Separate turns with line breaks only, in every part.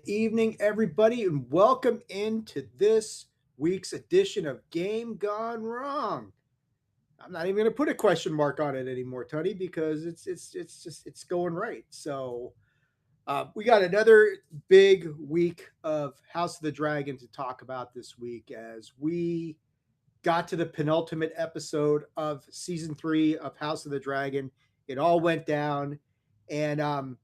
evening, everybody, and welcome into this week's edition of Game Gone Wrong. I'm not even going to put a question mark on it anymore, Tony, because it's going right. We got another big week of House of the Dragon to talk about this week as we got to the penultimate episode of season 3 of House of the Dragon. It all went down, and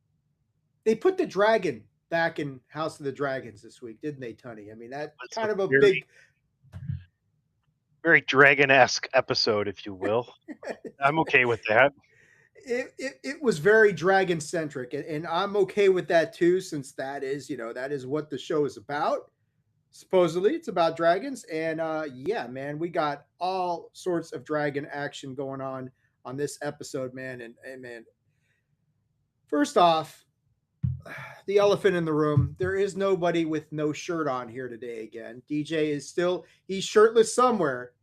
they put the dragon back in House of the Dragons this week, didn't they, Tony? I mean, that
It's a
kind of a
very,
big.
very dragon-esque episode, if you will. I'm okay with that.
It was very dragon centric, and I'm okay with that too, since that is what the show is about. Supposedly, it's about dragons, and yeah, man, we got all sorts of dragon action going on this episode, man. And man, first off, the elephant in the room. There is nobody with no shirt on here today again. DJ is he's shirtless somewhere,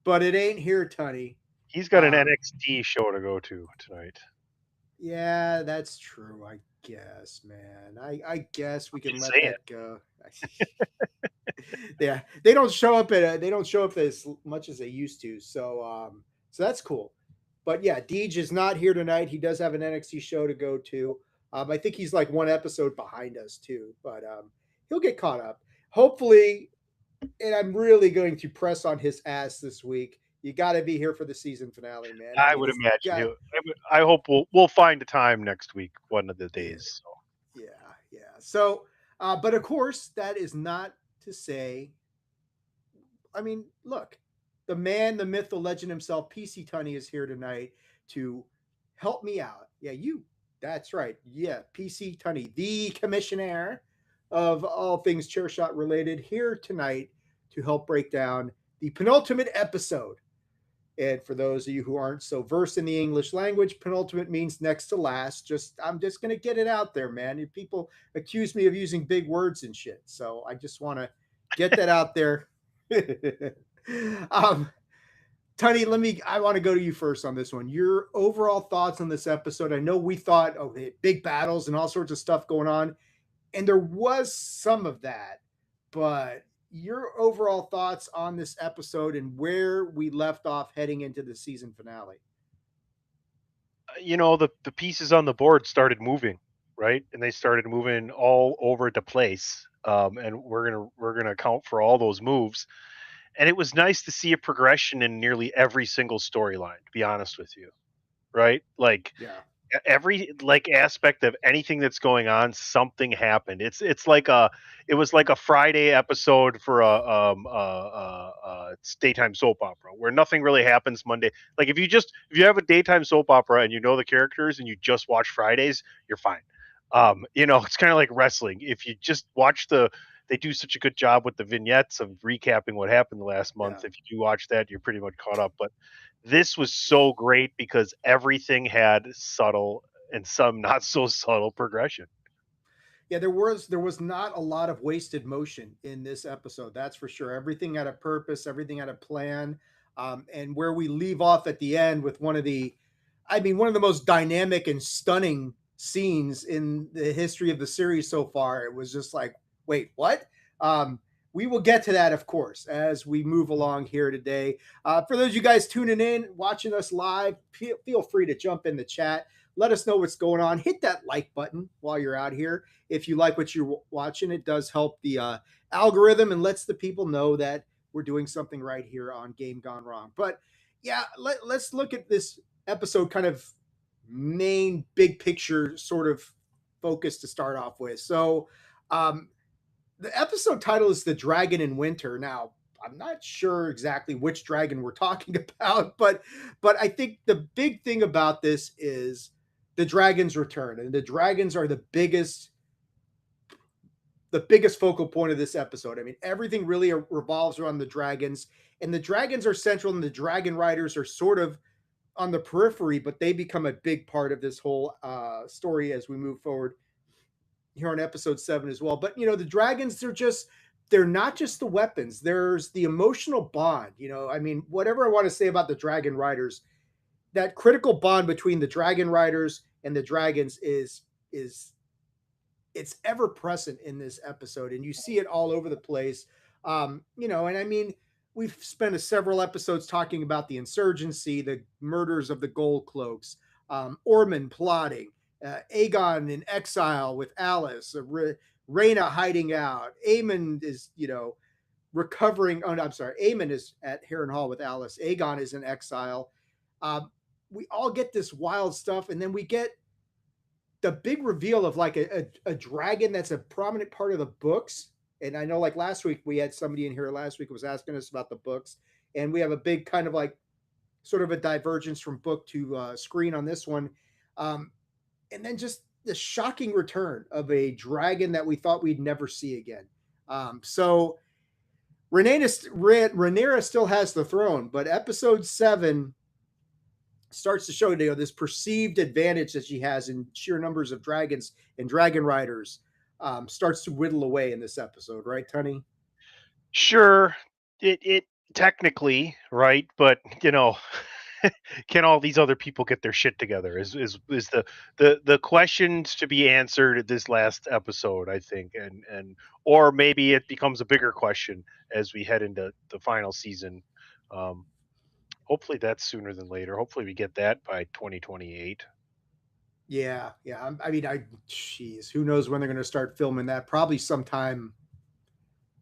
but it ain't here, Tunny.
He's got an
Um,
NXT show to go to tonight.
yeah, that's true. I guess, man. I guess we
I'm
can
just
let
saying.
that go. Yeah, they don't show up as much as they used to. So that's cool. But yeah, Deej is not here tonight. He does have an NXT show to go to. I think he's like one episode behind us too, but he'll get caught up. Hopefully, and I'm really going to press on his ass this week. You got to be here for the season finale, man. I
I
mean,
would
it's
imagine
got.
he'll. I hope we'll find a time next week, one of the
Yeah,
days. So.
yeah, yeah. But of course, that is not to say. I mean, look, the man, the myth, the legend himself, PC Tunney is here tonight to help me out. Yeah, you. That's right. Yeah, PC Tunney, the commissioner of all things chair shot related, here tonight to help break down the penultimate episode. And for those of you who aren't so versed in the English language, penultimate means next to last. I'm just gonna get it out there, man. People accuse me of using big words and shit, so I just want to get that out there. um, Tony, I want to go to you first on this one. Your overall thoughts on this episode. I know we thought, oh, big battles and all sorts of stuff going on, and there was some of that, but your overall thoughts on this episode and where we left off heading into the season finale.
The pieces on the board started moving, right, and they started moving all over the place. And we're gonna account for all those moves. And it was nice to see a progression in nearly every single storyline. To be honest with you, right? Like
Yeah.
every like aspect of anything that's going on, something happened. It was like a Friday episode for a daytime soap opera where nothing really happens Monday. Like if you have a daytime soap opera and you know the characters and you just watch Fridays, you're fine. It's kind of like wrestling. If you just watch they do such a good job with the vignettes of recapping what happened the last
Yeah.
month. If you do watch that, you're pretty much caught up. But this was so great because everything had subtle and some not so subtle progression.
Yeah, there was not a lot of wasted motion in this episode. That's for sure. Everything had a purpose, everything had a plan. And where we leave off at the end with one of the most dynamic and stunning scenes in the history of the series so far. It was just like, wait, what? Um, we will get to that, of course, as we move along here today. For those of you guys tuning in, watching us live, feel free to jump in the chat. Let us know what's going on. Hit that like button while you're out here. If you like what you're watching, it does help the algorithm and lets the people know that we're doing something right here on Game Gone Wrong. But yeah, let's look at this episode kind of main big picture sort of focus to start off with. Um, the episode title is The Dragon in Winter. Now, I'm not sure exactly which dragon we're talking about, but I think the big thing about this is the dragons return, and the dragons are the biggest focal point of this episode. I mean, everything really revolves around the dragons, and the dragons are central, and the dragon riders are sort of on the periphery, but they become a big part of this whole story as we move forward here on episode 7 as well. But the dragons, they're not just the weapons. There's the emotional bond. I mean, whatever I want to say about the dragon riders, that critical bond between the dragon riders and the dragons is it's ever present in this episode, and you see it all over the place. And I mean, we've spent several episodes talking about the insurgency, the murders of the Gold Cloaks, Ormond plotting, Aegon in exile with Alice, Rhaena hiding out. Aemon is, recovering. Oh, no, I'm sorry. Aemon is at Harrenhal with Alice. Aegon is in exile. Um, we all get this wild stuff, and then we get the big reveal of like a dragon that's a prominent part of the books. And I know, like last week, we had somebody in here last week who was asking us about the books, and we have a big kind of like sort of a divergence from book to screen on this one. Um, and then just the shocking return of a dragon that we thought we'd never see again. So Rhaenyra still has the throne, but episode 7 starts to show, this perceived advantage that she has in sheer numbers of dragons and dragon riders, starts to whittle away in this episode, right, Tunny?
Sure, it technically, right, but can all these other people get their shit together? Is the questions to be answered at this last episode, I think, and or maybe it becomes a bigger question as we head into the final season. Um, Hopefully that's sooner than later. Hopefully we get that by 2028.
Yeah, yeah. I mean, jeez, who knows when they're going to start filming that? Probably sometime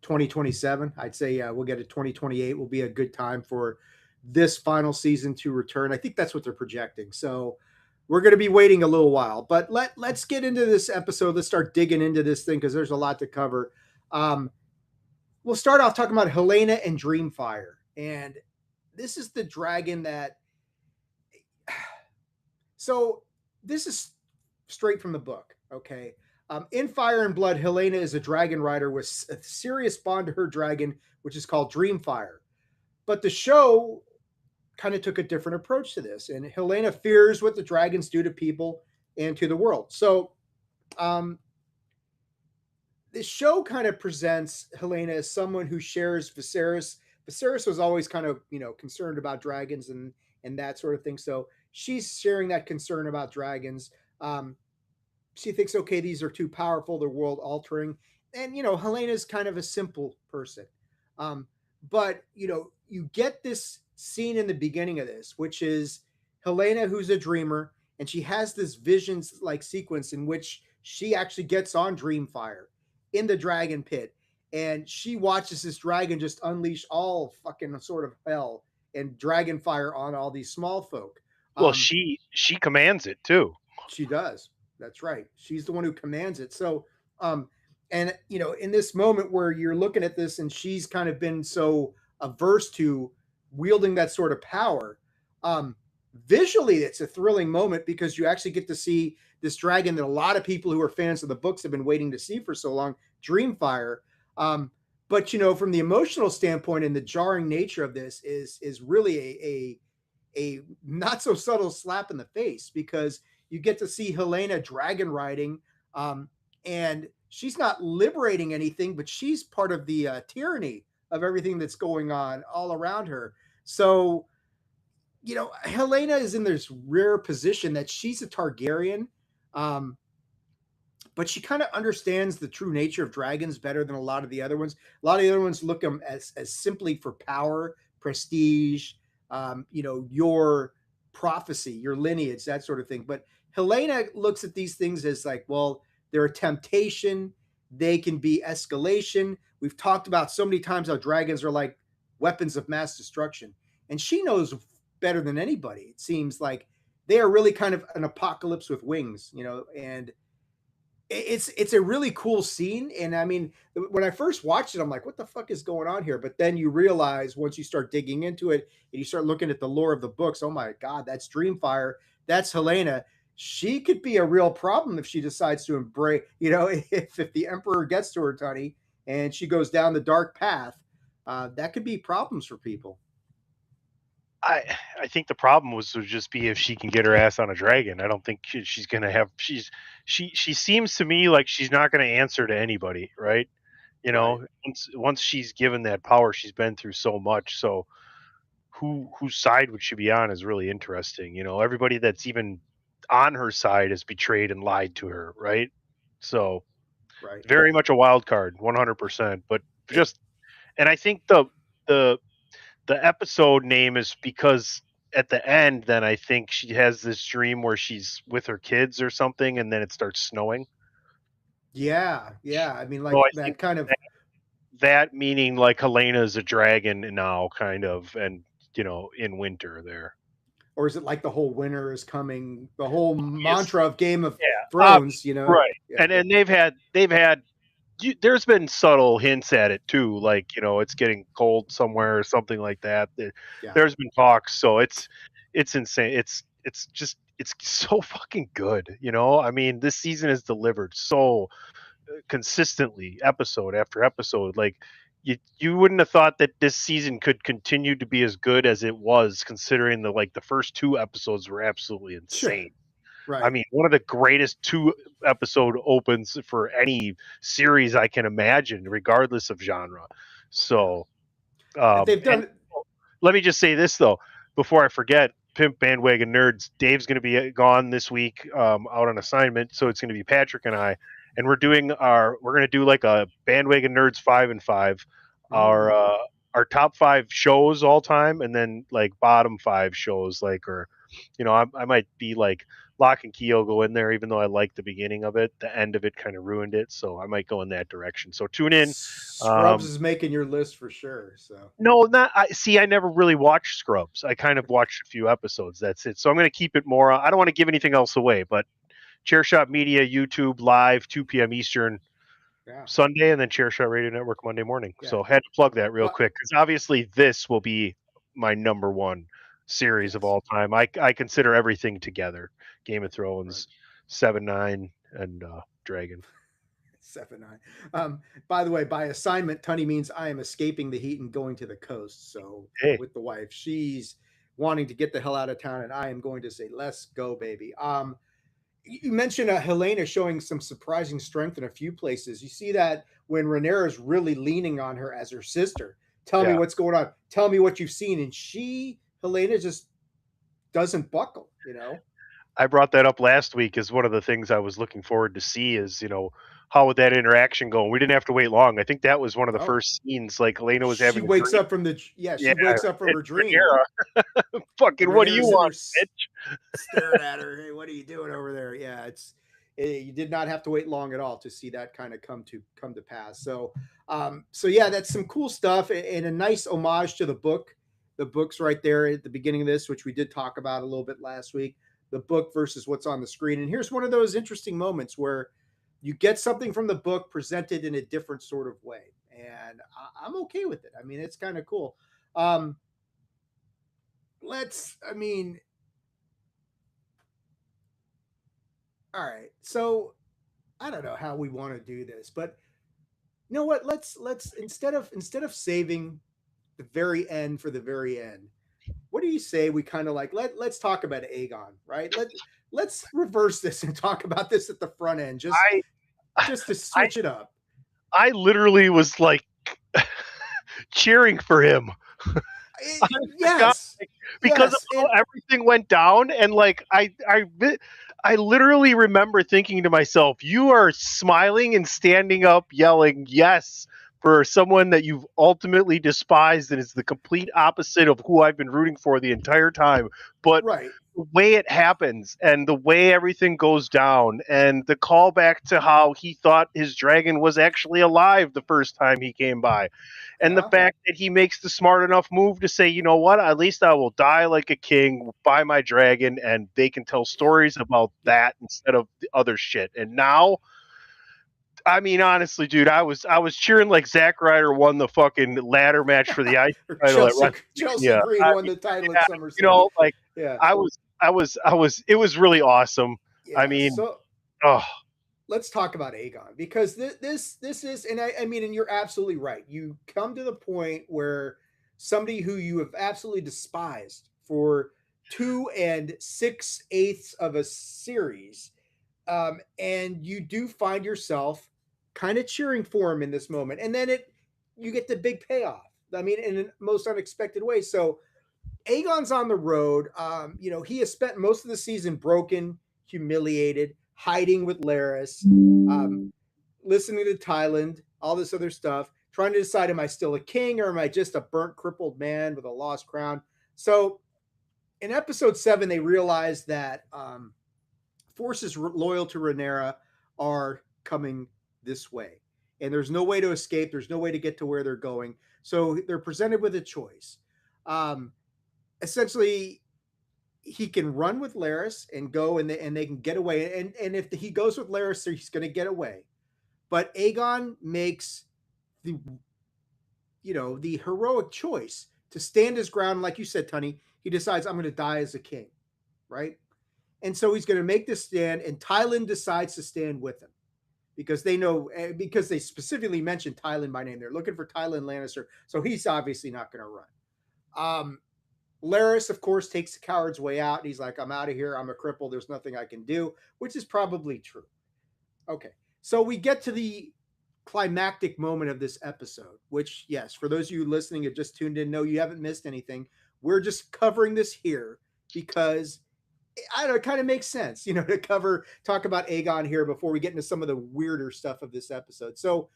2027. I'd say we'll get it 2028 will be a good time for this final season to return. I think that's what they're projecting. So we're going to be waiting a little while, but let's get into this episode. Let's start digging into this thing because there's a lot to cover. Um, we'll start off talking about Helena and Dreamfire, and this is the dragon that. So this is straight from the book. Okay. In Fire and Blood, Helena is a dragon rider with a serious bond to her dragon, which is called Dreamfire. But the show kind of took a different approach to this, and Helena fears what the dragons do to people and to the world. So, um, this show kind of presents Helena as someone who shares Viserys. Viserys was always kind of, concerned about dragons and that sort of thing. So she's sharing that concern about dragons. Um, she thinks, okay, these are too powerful, they're world altering. And, Helena's kind of a simple person. Um, but, you get this scene in the beginning of this, which is Helena, who's a dreamer, and she has this visions like sequence in which she actually gets on Dreamfire in the dragon pit. And she watches this dragon just unleash all fucking sort of hell and dragon fire on all these small folk.
Well,
Um,
she commands it too.
she does. That's right. She's the one who commands it. So, um, and in this moment where you're looking at this, and she's kind of been so averse to wielding that sort of power, um, visually, it's a thrilling moment because you actually get to see this dragon that a lot of people who are fans of the books have been waiting to see for so long, Dreamfire. Um, but from the emotional standpoint and the jarring nature of this is really a not so subtle slap in the face because you get to see Helena dragon riding, and she's not liberating anything, but she's part of the tyranny of everything that's going on all around her. So, Helena is in this rare position that she's a Targaryen, um, but she kind of understands the true nature of dragons better than a lot of the other ones. A lot of the other ones look them as simply for power, prestige, your prophecy, your lineage, that sort of thing. But Helena looks at these things as like, well, they're a temptation. They can be escalation. We've talked about so many times how dragons are like weapons of mass destruction. And she knows better than anybody. It seems like they are really kind of an apocalypse with wings, and it's a really cool scene. And I mean, when I first watched it, I'm like, what the fuck is going on here? But then you realize once you start digging into it and you start looking at the lore of the books, oh my god, that's Dreamfire, that's Helena. She could be a real problem if she decides to embrace, if the emperor gets to her, Tony, and she goes down the dark path, that could be problems for people.
I think the problem would just be if she can get her ass on a dragon. I don't think she's gonna have. She seems to me like she's not gonna answer to anybody, right?
Right.
Once she's given that power, she's been through so much. So whose side would she be on is really interesting. Everybody that's even on her side has betrayed and lied to her, right? So
right.
Very much a wild card, 100%. But
It,
just, and I think the the episode name is because at the end, then I think she has this dream where she's with her kids or something, and then it starts snowing.
yeah, yeah. I mean,
So
like
I think
that kind of,
that meaning like Helena is a dragon now, kind of, and in winter there.
or is it like the whole winter is coming? The whole
Obvious,
mantra of Game of
yeah,
Thrones,
right.
Yeah,
And they've had there's been subtle hints at it too, like it's getting cold somewhere or something like that.
yeah,
There's been talks, so it's insane. It's so fucking good. I mean, this season has delivered so consistently, episode after episode. Like you wouldn't have thought that this season could continue to be as good as it was, considering the first two episodes were absolutely
sure,
insane. I
right.
mean, one of the greatest two episode opens for any series I can imagine, regardless of genre.
Yeah,
So,
they've
and
done.
let me just say this though, before I forget, Pimp Bandwagon Nerds, Dave's going to be gone this week, out on assignment, so it's going to be Patrick and I, and we're going to do like a Bandwagon Nerds 5 and 5, our
Mm,
our top five shows all time, and then like bottom five shows, like, or I might be like Lock and Key will go in there, even though I like the beginning of it. The end of it kind of ruined it, so I might go in that direction. So tune in.
Scrubs
Um,
is making your list for sure. So
no, not I see. I never really watched Scrubs. I kind of watched a few episodes. That's it. So I'm going to keep it more. I don't want to give anything else away, but Chairshot Media, YouTube live, 2 p.m. Eastern
yeah,
Sunday, and then Chairshot Radio Network Monday morning.
yeah.
So had to plug that real
Well,
quick because obviously this will be my number one series of
yes,
all time. I consider everything together: Game of
right.
Thrones, 7, 9, and Dragon.
7-9. By the way, by assignment, Tunny means I am escaping the heat and going to the coast. So
Hey,
with the wife, she's wanting to get the hell out of town, and I am going to say, "Let's go, baby." You mentioned Helena showing some surprising strength in a few places. You see that when Rhaenyra is really leaning on her as her sister. Tell me
yeah.
what's going on. Tell me what you've seen, and Helena, just doesn't buckle.
I brought that up last week as one of the things I was looking forward to see is, how would that interaction go? We didn't have to wait long. I think that was one of the
No,
first scenes, like Elena was
she
having a
wakes
dream.
up from the yeah.
Yeah,
She wakes up from
it's
her dream,
Rhaenyra.
and
Fucking, what do you
Rhaenyra's sitting there
want, bitch?
staring at her. Hey, what are you doing over there? Yeah, you did not have to wait long at all to see that kind of come to pass. So yeah, that's some cool stuff and a nice homage to the book. The book's right there at the beginning of this, which we did talk about a little bit last week. The book versus what's on the screen, and here's one of those interesting moments where you get something from the book presented in a different sort of way, and I'm okay with it. I mean, it's kind of cool. Um, I mean, all right. So I don't know how we want to do this, but you know what? Let's instead of saving the very end for the very end, what do you say we kind of like let's talk about Aegon, right? Let's reverse this and talk about this at the front end, just
I
just to
I
switch it up.
I literally was like cheering for him. God,
Yes,
because of
yes,
how
and
everything went down, and like I literally remember thinking to myself, "You are smiling and standing up, yelling yes." For someone that you've ultimately despised and is the complete opposite of who I've been rooting for the entire time. But
right,
the way it happens and the way everything goes down and the callback to how he thought his dragon was actually alive the first time he came by, and the
yeah,
fact that he makes the smart enough move to say, you know what, at least I will die like a king by my dragon, and they can tell
yeah,
stories about
yeah.
that instead of the other shit. And now, I mean, honestly, dude, I was cheering like Zack Ryder won the fucking ladder match for the IC
Or
title at
Chelsea
WrestleMania.
Green
I
won
mean,
the title at
yeah,
SummerSlam.
like
Yeah,
I was. It was really awesome. I
yeah.
mean,
So
oh
let's talk about Aegon because this is, and I mean, and you're absolutely right. You come to the point where somebody who you have absolutely despised for 2 and 6/8 of a series, and you do find yourself kind of cheering for him in this moment, and then you get the big payoff. I mean, in the most unexpected way. So Aegon's on the road. He has spent most of the season broken, humiliated, hiding with Laris. listening to Thailand, all this other stuff, trying to decide, am I still a king or am I just a burnt, crippled man with a lost crown? So in episode 7, they realized that forces loyal to Rhaenyra are coming this way. And there's no way to escape. There's no way to get to where they're going. So they're presented with a choice. Um, Essentially, he can run with Laris and go, and they can get away. And if he goes with Laris, he's going to get away. But Aegon makes the the heroic choice to stand his ground. Like you said, Tunney, he decides, I'm going to die as a king, right? And so he's going to make this stand, and Tyland decides to stand with him because they know, because they specifically mentioned Tyland by name. They're looking for Tyland Lannister, so he's obviously not going to run. Laris, of course, takes the coward's way out. He's like, I'm out of here. I'm a cripple. There's nothing I can do, which is probably true. Okay. So we get to the climactic moment of this episode, which, yes, for those of you listening that just tuned in, no, you haven't missed anything. We're just covering this here because I don't know, it kind of makes sense, to talk about Aegon here before we get into some of the weirder stuff of this episode. So,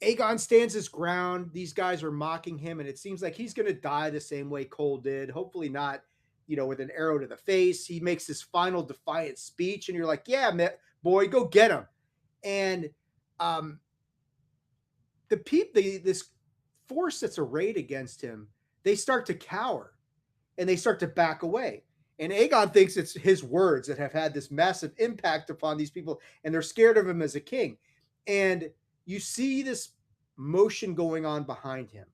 Aegon stands his ground. These guys are mocking him, and it seems like he's going to die the same way Cole did. Hopefully, not, with an arrow to the face. He makes his final defiant speech, and you're like, yeah, boy, go get him. And this force that's arrayed against him, they start to cower and they start to back away. And Aegon thinks it's his words that have had this massive impact upon these people, and they're scared of him as a king. And you see this motion going on behind him.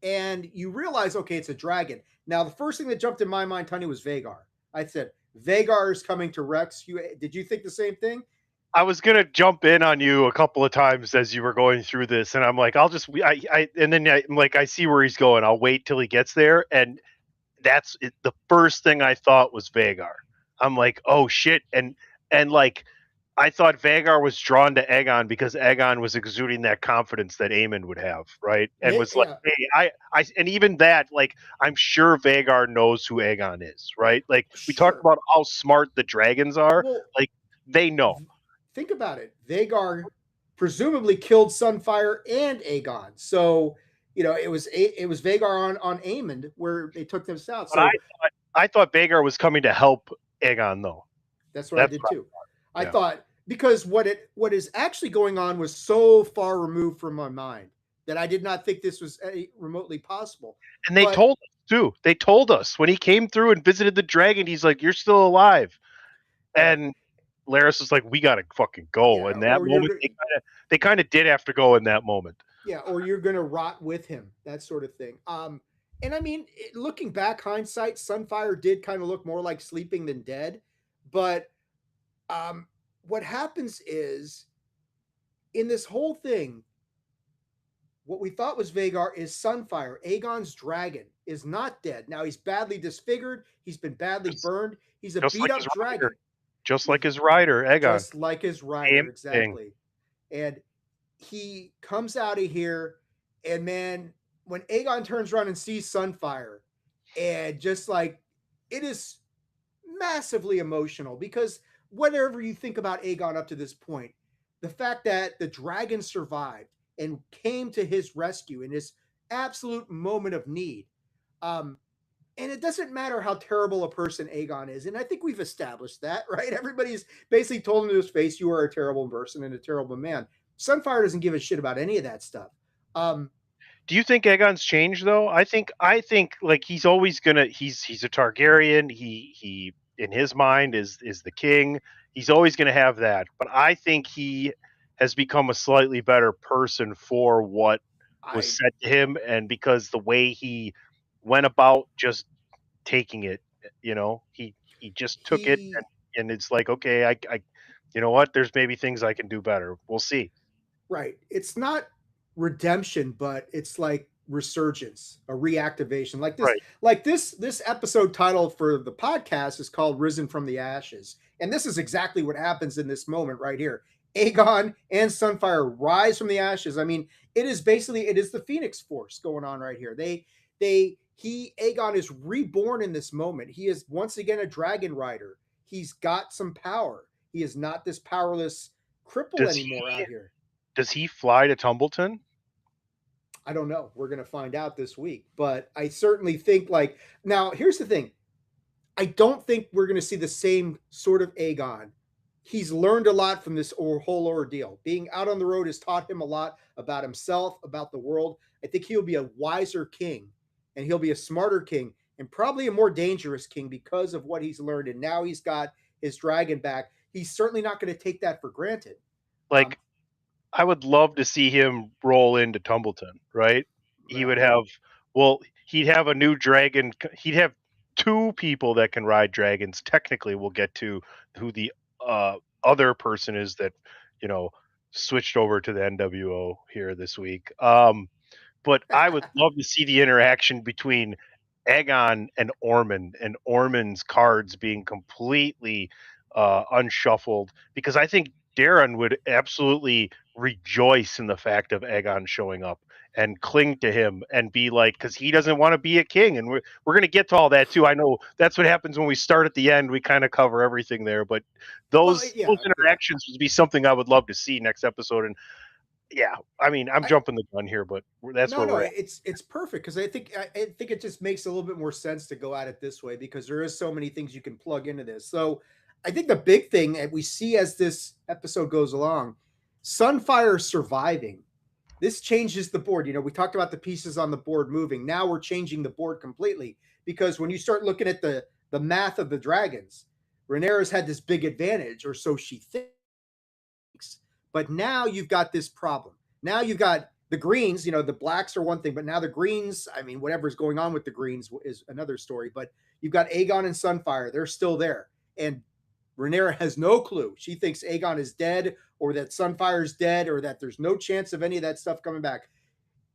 And you realize, okay, it's a dragon. Now, the first thing that jumped in my mind, Tony, was Vhagar. I said, Vhagar is coming to rescue. Did you think the same thing?
I was gonna jump in on you a couple of times as you were going through this, and I'm like, and then I'm like, I see where he's going. I'll wait till he gets there, and that's it, the first thing I thought was Vhagar. I'm like, oh shit, and like, I thought Vhagar was drawn to Aegon because Aegon was exuding that confidence that Aemon would have, right? And was like,
Yeah,
hey, and even that, like, I'm sure Vhagar knows who Aegon is, right? Like, we talked
sure.
about how smart the dragons are.
Well,
Like, they know.
think about it. Vhagar presumably killed Sunfire and Aegon. So, it was Vhagar on Aemond where they took them south.
But
So
I thought Vhagar was coming to help Aegon, though.
that's what I
That's
did too. I
yeah.
thought, because what is actually going on was so far removed from my mind that I did not think this was remotely possible.
And they
But
told us too. They told us when he came through and visited the dragon. He's like, "You're still alive,"
right,
and Laris is like, "We gotta fucking go."
yeah,
And that
or you're
moment, they kind of did have to go in that moment.
yeah, or you're gonna rot with him, that sort of thing. And I mean, looking back, hindsight, Sunfire did kind of look more like sleeping than dead. But what happens is, in this whole thing, what we thought was Vhagar is Sunfire. Aegon's dragon is not dead. Now he's badly disfigured. He's been badly
Just,
burned. He's a
just
beat
like
up
his rider,
dragon.
just like
He
his rider, Aegon.
just like his
Same
rider,
thing.
exactly. And he comes out of here, and man, when Aegon turns around and sees Sunfire, and just like, it is massively emotional, because whatever you think about Aegon up to this point, the fact that the dragon survived and came to his rescue in this absolute moment of need. And it doesn't matter how terrible a person Aegon is. And I think we've established that, right? Everybody's basically told him to his face, you are a terrible person and a terrible man. Sunfire doesn't give a shit about any of that stuff. Um,
Do you think Aegon's changed though? I think like he's always gonna he's a Targaryen. He in his mind is the king. He's always gonna have that. But I think he has become a slightly better person for what was
I
said to him, and because the way he went about just taking it, he just took it,
he
and it's like, okay, I you know what? There's maybe things I can do better. We'll see.
Right. It's not redemption, but it's like resurgence, a reactivation.
Right.
Like this episode title for the podcast is called Risen from the Ashes. And this is exactly what happens in this moment right here. Aegon and Sunfire rise from the ashes. I mean, it is the Phoenix Force going on right here. Aegon is reborn in this moment. He is once again a dragon rider. He's got some power. He is not this powerless cripple
Does
anymore
he
out here.
does he fly to Tumbleton?
I don't know. We're going to find out this week, but I certainly think like now. Here's the thing: I don't think we're going to see the same sort of Aegon. He's learned a lot from this whole ordeal. Being out on the road has taught him a lot about himself, about the world. I think he'll be a wiser king, and he'll be a smarter king, and probably a more dangerous king because of what he's learned. And now he's got his dragon back. He's certainly not going to take that for granted. Um,
Like, I would love to see him roll into Tumbleton, right? He
yeah.
would have well, he'd have a new dragon he'd have 2 people that can ride dragons. Technically, we'll get to who the, other person is that, you know, switched over to the NWO here this week. But I would love to see the interaction between Aegon and Ormond's cards being completely unshuffled because I think Darren would absolutely rejoice in the fact of Aegon showing up and cling to him and be like, because he doesn't want to be a king. And we're going to get to all that too. I know that's what happens when we start at the end. We kind of cover everything there, but
Well,
those
yeah, yeah.
interactions would be something I would love to see next episode. And yeah, I mean, I'm
I,
jumping the gun here, but that's
No,
where
no,
we're at.
it's perfect because I think it just makes a little bit more sense to go at it this way because there is so many things you can plug into this. So I think the big thing that we see as this episode goes along, Sunfire surviving. This changes the board. We talked about the pieces on the board moving. Now we're changing the board completely because when you start looking at the math of the dragons, Rhaenyra's had this big advantage, or so she thinks. But now you've got this problem. Now you've got the greens, the blacks are one thing, but now the greens, I mean, whatever's going on with the greens is another story. But you've got Aegon and Sunfire, they're still there. And Rhaenyra has no clue. She thinks Aegon is dead or that Sunfire is dead or that there's no chance of any of that stuff coming back.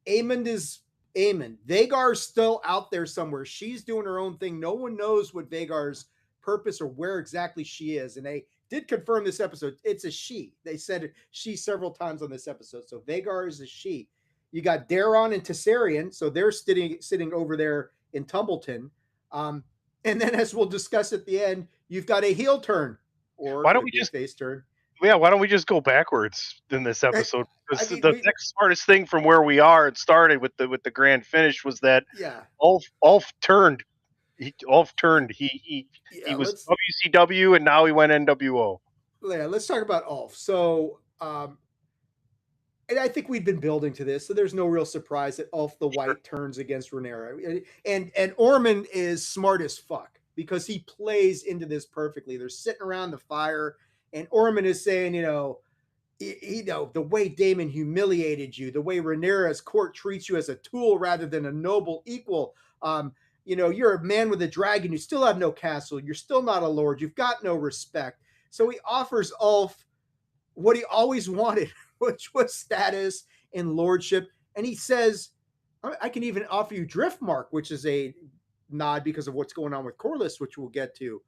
Aemond is Aemond. Vagar's still out there somewhere. She's doing her own thing. No one knows what Vagar's purpose or where exactly she is. And they did confirm this episode. It's a she. They said she several times on this episode. So Vagar is a she. You got Daron and Tessarion. So they're sitting over there in Tumbleton. And then, as we'll discuss at the end, you've got a heel turn, or
Why don't
could
we
be a
just
face turn.
yeah, why don't we just go backwards in this episode?
I
Because
mean,
the next smartest thing from where we are, it started with the grand finish was that
yeah,
Ulf turned. Ulf turned. He
yeah.
was WCW and now he went NWO.
Let's talk about Ulf. So, and I think we've been building to this, so there's no real surprise that Ulf the
Sure.
White turns against Rhaenyra, and Ormond is smart as fuck because he plays into this perfectly. They're sitting around the fire, and Ormond is saying, the way Damon humiliated you, the way Rhaenyra's court treats you as a tool rather than a noble equal. You're a man with a dragon. You still have no castle. You're still not a lord. You've got no respect. So he offers Ulf what he always wanted, which was status and lordship. And he says, I can even offer you Driftmark, which is a nod because of what's going on with Corlys, which we'll get to.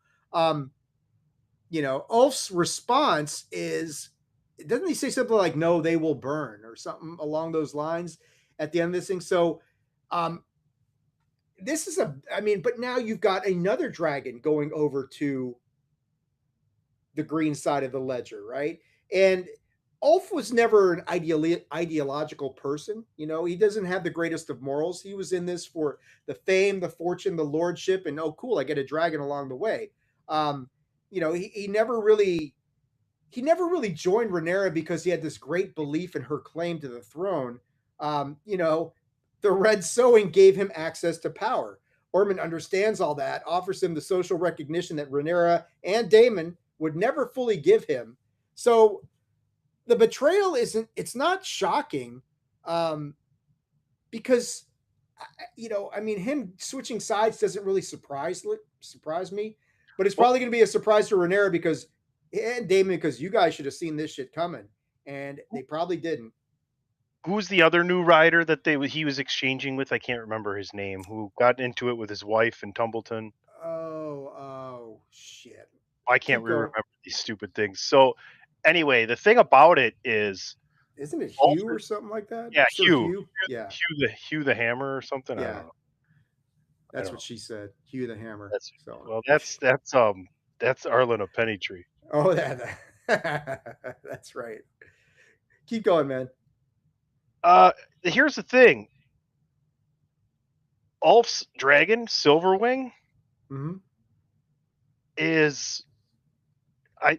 Ulf's response is, doesn't he say something like, no, they will burn or something along those lines at the end of this thing? So, this is but now you've got another dragon going over to the green side of the ledger, right? And Ulf was never an ideological person. He doesn't have the greatest of morals. He was in this for the fame, the fortune, the lordship, and oh, cool, I get a dragon along the way. He never really joined Rhaenyra because he had this great belief in her claim to the throne. The red sewing gave him access to power. Ormond understands all that, offers him the social recognition that Rhaenyra and Daemon would never fully give him. So the betrayal it's not shocking, um, because him switching sides doesn't really surprise me, but it's
Well,
probably going to be a surprise to Rhaenyra and Damon because you guys should have seen this shit coming, and they probably didn't.
who's the other new rider that he was exchanging with? I can't remember his name. Who got into it with his wife in Tumbleton?
Oh, shit!
I can't
Keep going.
remember these stupid things. So anyway, the thing about it is
Isn't it
Ulf
Hugh or something like that?
yeah,
Sir Hugh? Yeah,
Hugh the Hammer or something. I don't
yeah.
know. I
That's
don't
what
know.
she said. Hugh the Hammer.
That's
So,
well, that's Arlen of Pennytree.
oh, that. That's right. Keep going, man.
Uh, Here's the thing: Ulf's dragon, Silverwing,
Mhm.
is I.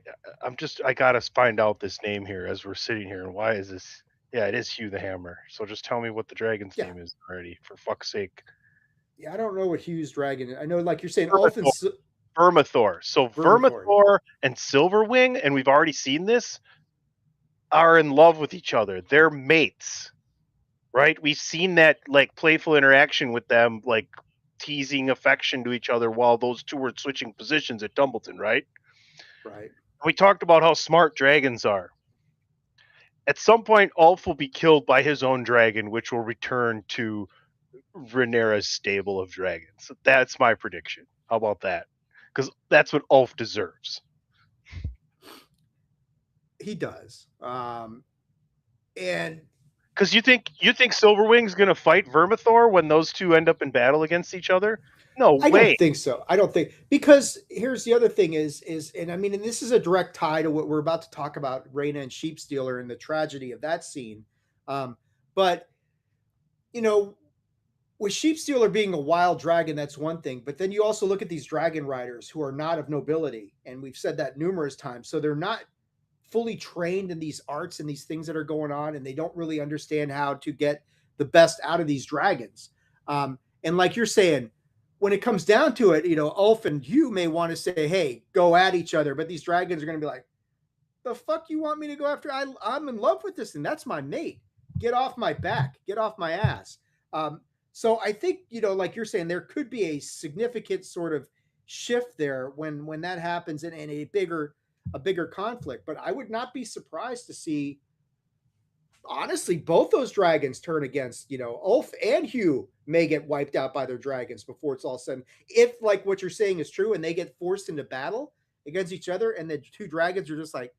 I gotta find out this name here as we're sitting here. And why is this? Yeah, it is Hugh the Hammer. So just tell me what the dragon's
Yeah.
name is already, for fuck's sake.
Yeah, I don't know what Hughes dragon. I know, like you're saying,
Vermithor. Vermithor. So
Vermithor.
Vermithor and Silverwing, and we've already seen this, are in love with each other. They're mates, right? We've seen that like playful interaction with them, like teasing affection to each other while those two were switching positions at Dumbledon, right?
Right.
We talked about how smart dragons are. At some point, Ulf will be killed by his own dragon, which will return to Rhaenyra's stable of dragons. That's my prediction. How about that? Because that's what Ulf deserves.
He does. And
Because you think Silverwing's going to fight Vermithor when those two end up in battle against each other? No
I don't
way.
think so. I don't think, because here's the other thing is and I mean, and this is a direct tie to what we're about to talk about, Raina and Sheep Stealer and the tragedy of that scene. But you know, with Sheep Stealer being a wild dragon, that's one thing. But then you also look at these dragon riders who are not of nobility, and we've said that numerous times. So they're not fully trained in these arts and these things that are going on, and they don't really understand how to get the best out of these dragons. And like you're saying, when it comes down to it, Ulf and Hugh may want to say, "Hey, go at each other," but these dragons are going to be like, "The fuck you want me to go after? I'm in love with this, and that's my mate. Get off my back. Get off my ass." Um, so I think, like you're saying, there could be a significant sort of shift there when that happens, and a bigger conflict. But I would not be surprised to see, honestly, both those dragons turn against, Ulf and Hugh may get wiped out by their dragons before it's all said. If, like what you're saying is true, and they get forced into battle against each other, and the two dragons are just like,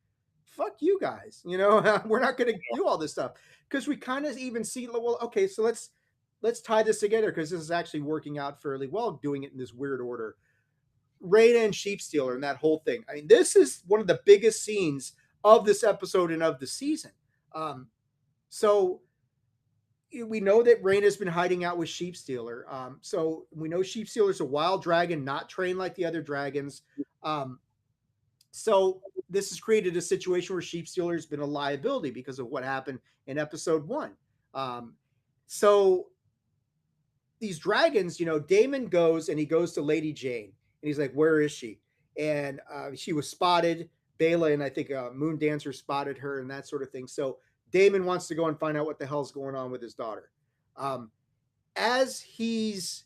fuck you guys, we're not going to do all this stuff, because we kind of even see, well, okay, so let's tie this together, because this is actually working out fairly well, doing it in this weird order. Raina and Sheep Stealer and that whole thing. I mean, this is one of the biggest scenes of this episode and of the season. So we know that Raina's been hiding out with Sheep Stealer. So we know Sheep Stealer's a wild dragon, not trained like the other dragons. Um, so this has created a situation where Sheep Stealer has been a liability because of what happened in episode 1. So these dragons, Damon goes and he goes to Lady Jane, and he's like, "Where is she?" And she was spotted. Bela and I think Moon Dancer spotted her and that sort of thing. So Damon wants to go and find out what the hell's going on with his daughter. Um, as he's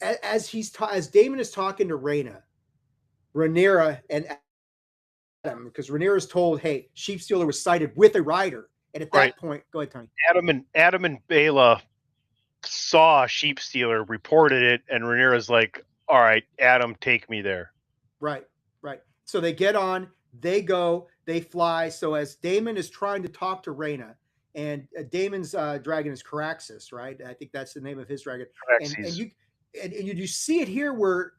as Damon is talking to Rhaenyra and Adam, because Rhaenyra's told, "Hey, Sheep Stealer was sighted with a rider," and at
Right.
that point, go ahead, Tony.
Adam and Bela saw Sheep Stealer, reported it, and Rhaenyra's like, "All right, Adam, take me there."
Right, right. So they get on, they go, they fly. So as Damon is trying to talk to Rhaena, and Damon's dragon is Caraxes, right? I think that's the name of his dragon. And and
Correct.
you and you see it here where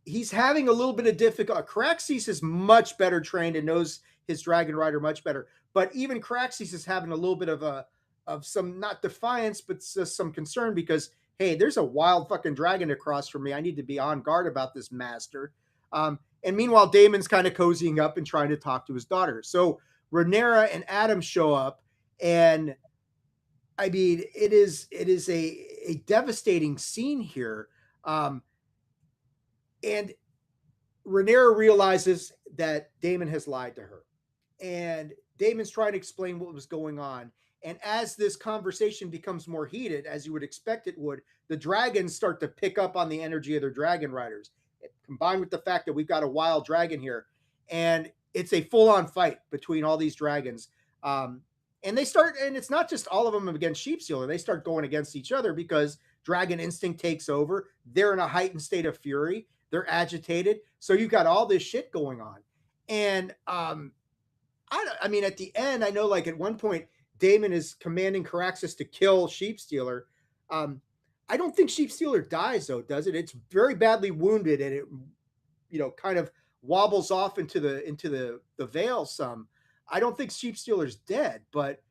he's having a little bit of difficulty. Caraxes is much better trained and knows his dragon rider much better. But even Caraxes is having a little bit of some, not defiance, but some concern, because hey, there's a wild fucking dragon across from me. I need to be on guard about this master. And meanwhile, Damon's kind of cozying up and trying to talk to his daughter. So Rhaenyra and Adam show up, and I mean, it is a devastating scene here. Um, and Rhaenyra realizes that Damon has lied to her, and Damon's trying to explain what was going on. And as this conversation becomes more heated, as you would expect it would, the dragons start to pick up on the energy of their dragon riders, combined with the fact that we've got a wild dragon here, and it's a full-on fight between all these dragons. Um, and they start, and it's not just all of them against Sheepsealer. They start going against each other because dragon instinct takes over. They're in a heightened state of fury. They're agitated. So you've got all this shit going on. And I mean, at the end, I know, like at one point, Damon is commanding Caraxes to kill Sheep Stealer. Um, I don't think Sheep Stealer dies, though, does it? It's very badly wounded, and it, kind of wobbles off into the veil some. I don't think Sheep Stealer's dead, but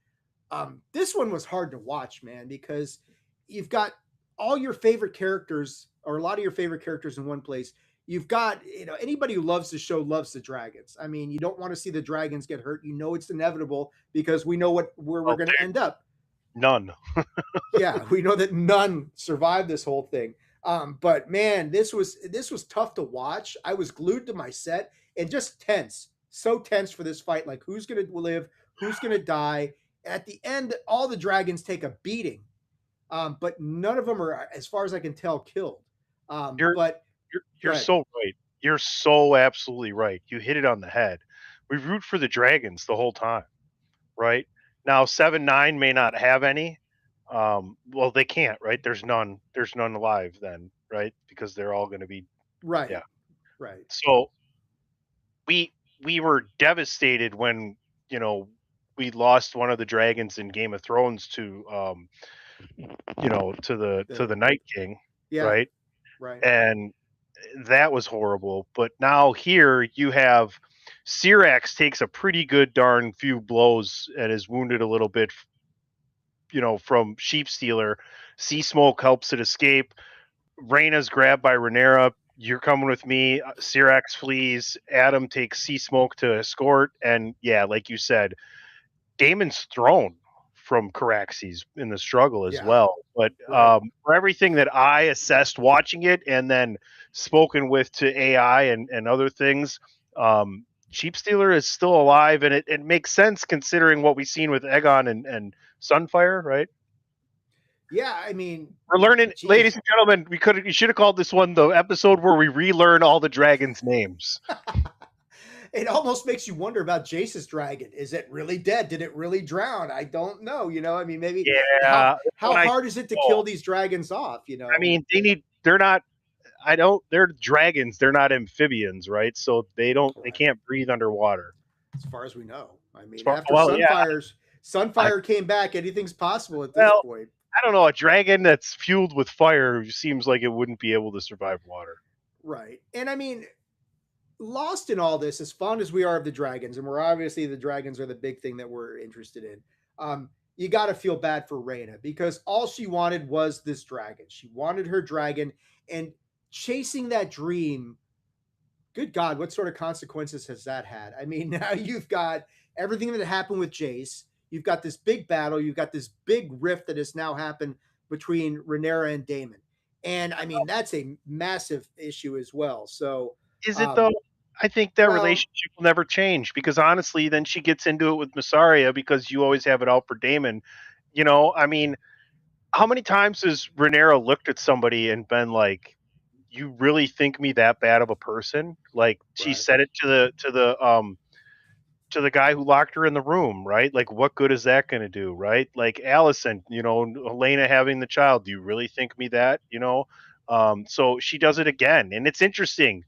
this one was hard to watch, man, because you've got all your favorite characters or a lot of your favorite characters in one place. You've got, anybody who loves the show loves the dragons. I mean, you don't want to see the dragons get hurt. You know it's inevitable because we know where we're
Well,
going to end up.
none.
Yeah, we know that none survived this whole thing. But man, this was tough to watch. I was glued to my set and just tense, so tense for this fight. Like, who's gonna live, who's gonna die? At the end, all the dragons take a beating, but none of them are, as far as I can tell, killed.
You're
But
you're
good,
so right. You're so absolutely right. You hit it on the head. We root for the dragons the whole time, right? Now 7-9 may not have any. Well, they can't, right? There's none alive then, right? Because they're all going to be,
right,
yeah.
right,
So we we were devastated when, you know, we lost one of the dragons in Game of Thrones to, to
the
the Night King,
yeah,
right?
right,
And that was horrible. But now here you have Syrax takes a pretty good darn few blows and is wounded a little bit, from Sheep Stealer. Sea Smoke helps it escape. Reyna's grabbed by Rhaenyra. You're coming with me. Syrax flees. Adam takes Sea Smoke to escort. And yeah, like you said, Damon's thrown from Caraxes in the struggle as
yeah,
well. But
right.
for everything that I assessed watching it and then spoken with to AI and other things, Sheep Stealer is still alive, and it makes sense considering what we've seen with Aegon and Sunfire, right?
Yeah, I mean,
We're learning, ladies
geez,
and gentlemen. We should have called this one the episode where we relearn all the dragons' names.
it almost makes you wonder about Jace's dragon. Is it really dead? Did it really drown? I don't know. I mean, maybe
Yeah,
how
that's
how
what I
hard is it to
thought.
kill these dragons off?
I mean, they're not. I don't. They're dragons. They're not amphibians, right? So they don't. They
Right.
can't breathe underwater.
As far as we know. I
As
mean,
far,
after
well, yeah. I
Sunfire came back, anything's possible at this
well,
point.
I don't know. A dragon that's fueled with fire seems like it wouldn't be able to survive water.
Right. And I mean, lost in all this, as fond as we are of the dragons, and we're obviously the dragons are the big thing that we're interested in. You got to feel bad for Reyna because all she wanted was this dragon. She wanted her dragon, and chasing that dream, good God, what sort of consequences has that had? I mean, now you've got everything that happened with Jace. You've got this big battle. You've got this big rift that has now happened between Rhaenyra and Daemon. And I mean, that's a massive issue as well. So,
Is it though?
um,
I think that
well,
relationship will never change because honestly, then she gets into it with Massaria because you always have it out for Damon. I mean, how many times has Rhaenyra looked at somebody and been like, "You really think me that bad of a person?" Like she
right.
said it to the guy who locked her in the room, right? Like, what good is that going to do, right? Like Allison, Elena having the child. Do you really think me that? So she does it again, and it's interesting.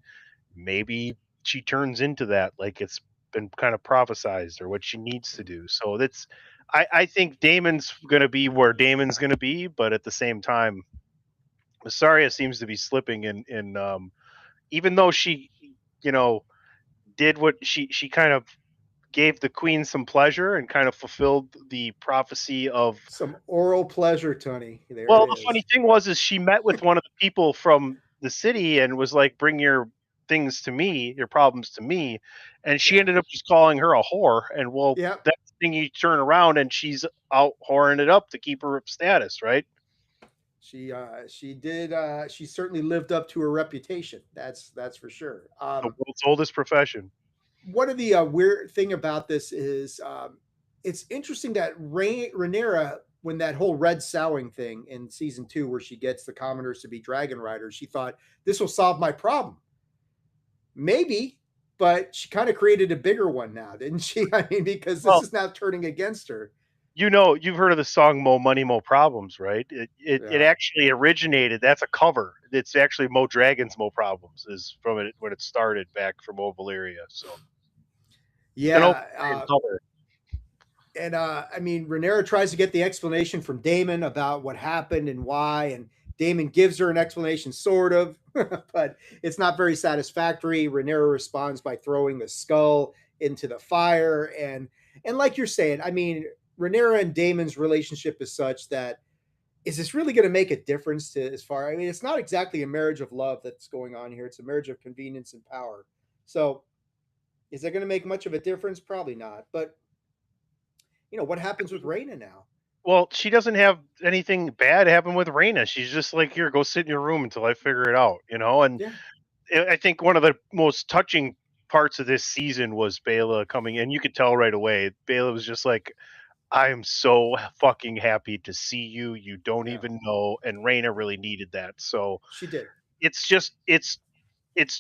Maybe she turns into that, like it's been kind of prophesized, or what she needs to do. So that's, I think Damon's going to be where Damon's going to be, but at the same time, Massaria seems to be slipping in, even though she, you know, did what she kind of gave the queen some pleasure and kind of fulfilled the prophecy of.
Some oral pleasure, Tony. There
Well,
it
the
is.
funny thing was is she met with one of the people from the city and was like, "Bring your things to me, your problems to me," and she
Yeah.
ended up just calling her a whore. And well,
Yep.
that's the thing. You turn around and she's out whoring it up to keep her status, right?
She did she certainly lived up to her reputation. That's for sure.
The world's oldest profession.
One of the weird thing about this is it's interesting that Rhaenyra, when that whole red sowing thing in season 2 where she gets the commoners to be dragon riders, she thought this will solve my problem. Maybe, but she kind of created a bigger one now, didn't she? I mean, because this
Well,
is now turning against her.
you've heard of the song "Mo Money, Mo Problems," right? It
Yeah.
actually originated. That's a cover. It's actually Mo Dragons, Mo Problems is from it when it started back from Mo Valyria. So it's an old
Yeah.
cover.
And I mean, Rhaenyra tries to get the explanation from Damon about what happened and why, and Damon gives her an explanation, sort of, but it's not very satisfactory. Rhaenyra responds by throwing the skull into the fire, and like you're saying, I mean, Rhaenyra and Damon's relationship is such that, is this really going to make a difference to as far? I mean, it's not exactly a marriage of love that's going on here. It's a marriage of convenience and power. So, is that going to make much of a difference? Probably not. But what happens with Rhaena now?
Well, she doesn't have anything bad happen with Raina. She's just like, here, go sit in your room until I figure it out, And
Yeah,
I think one of the most touching parts of this season was Bela coming in. You could tell right away. Bela was just like, I am so fucking happy to see you. You don't
yeah,
even know. And Raina really needed that. So
she did.
it's just it's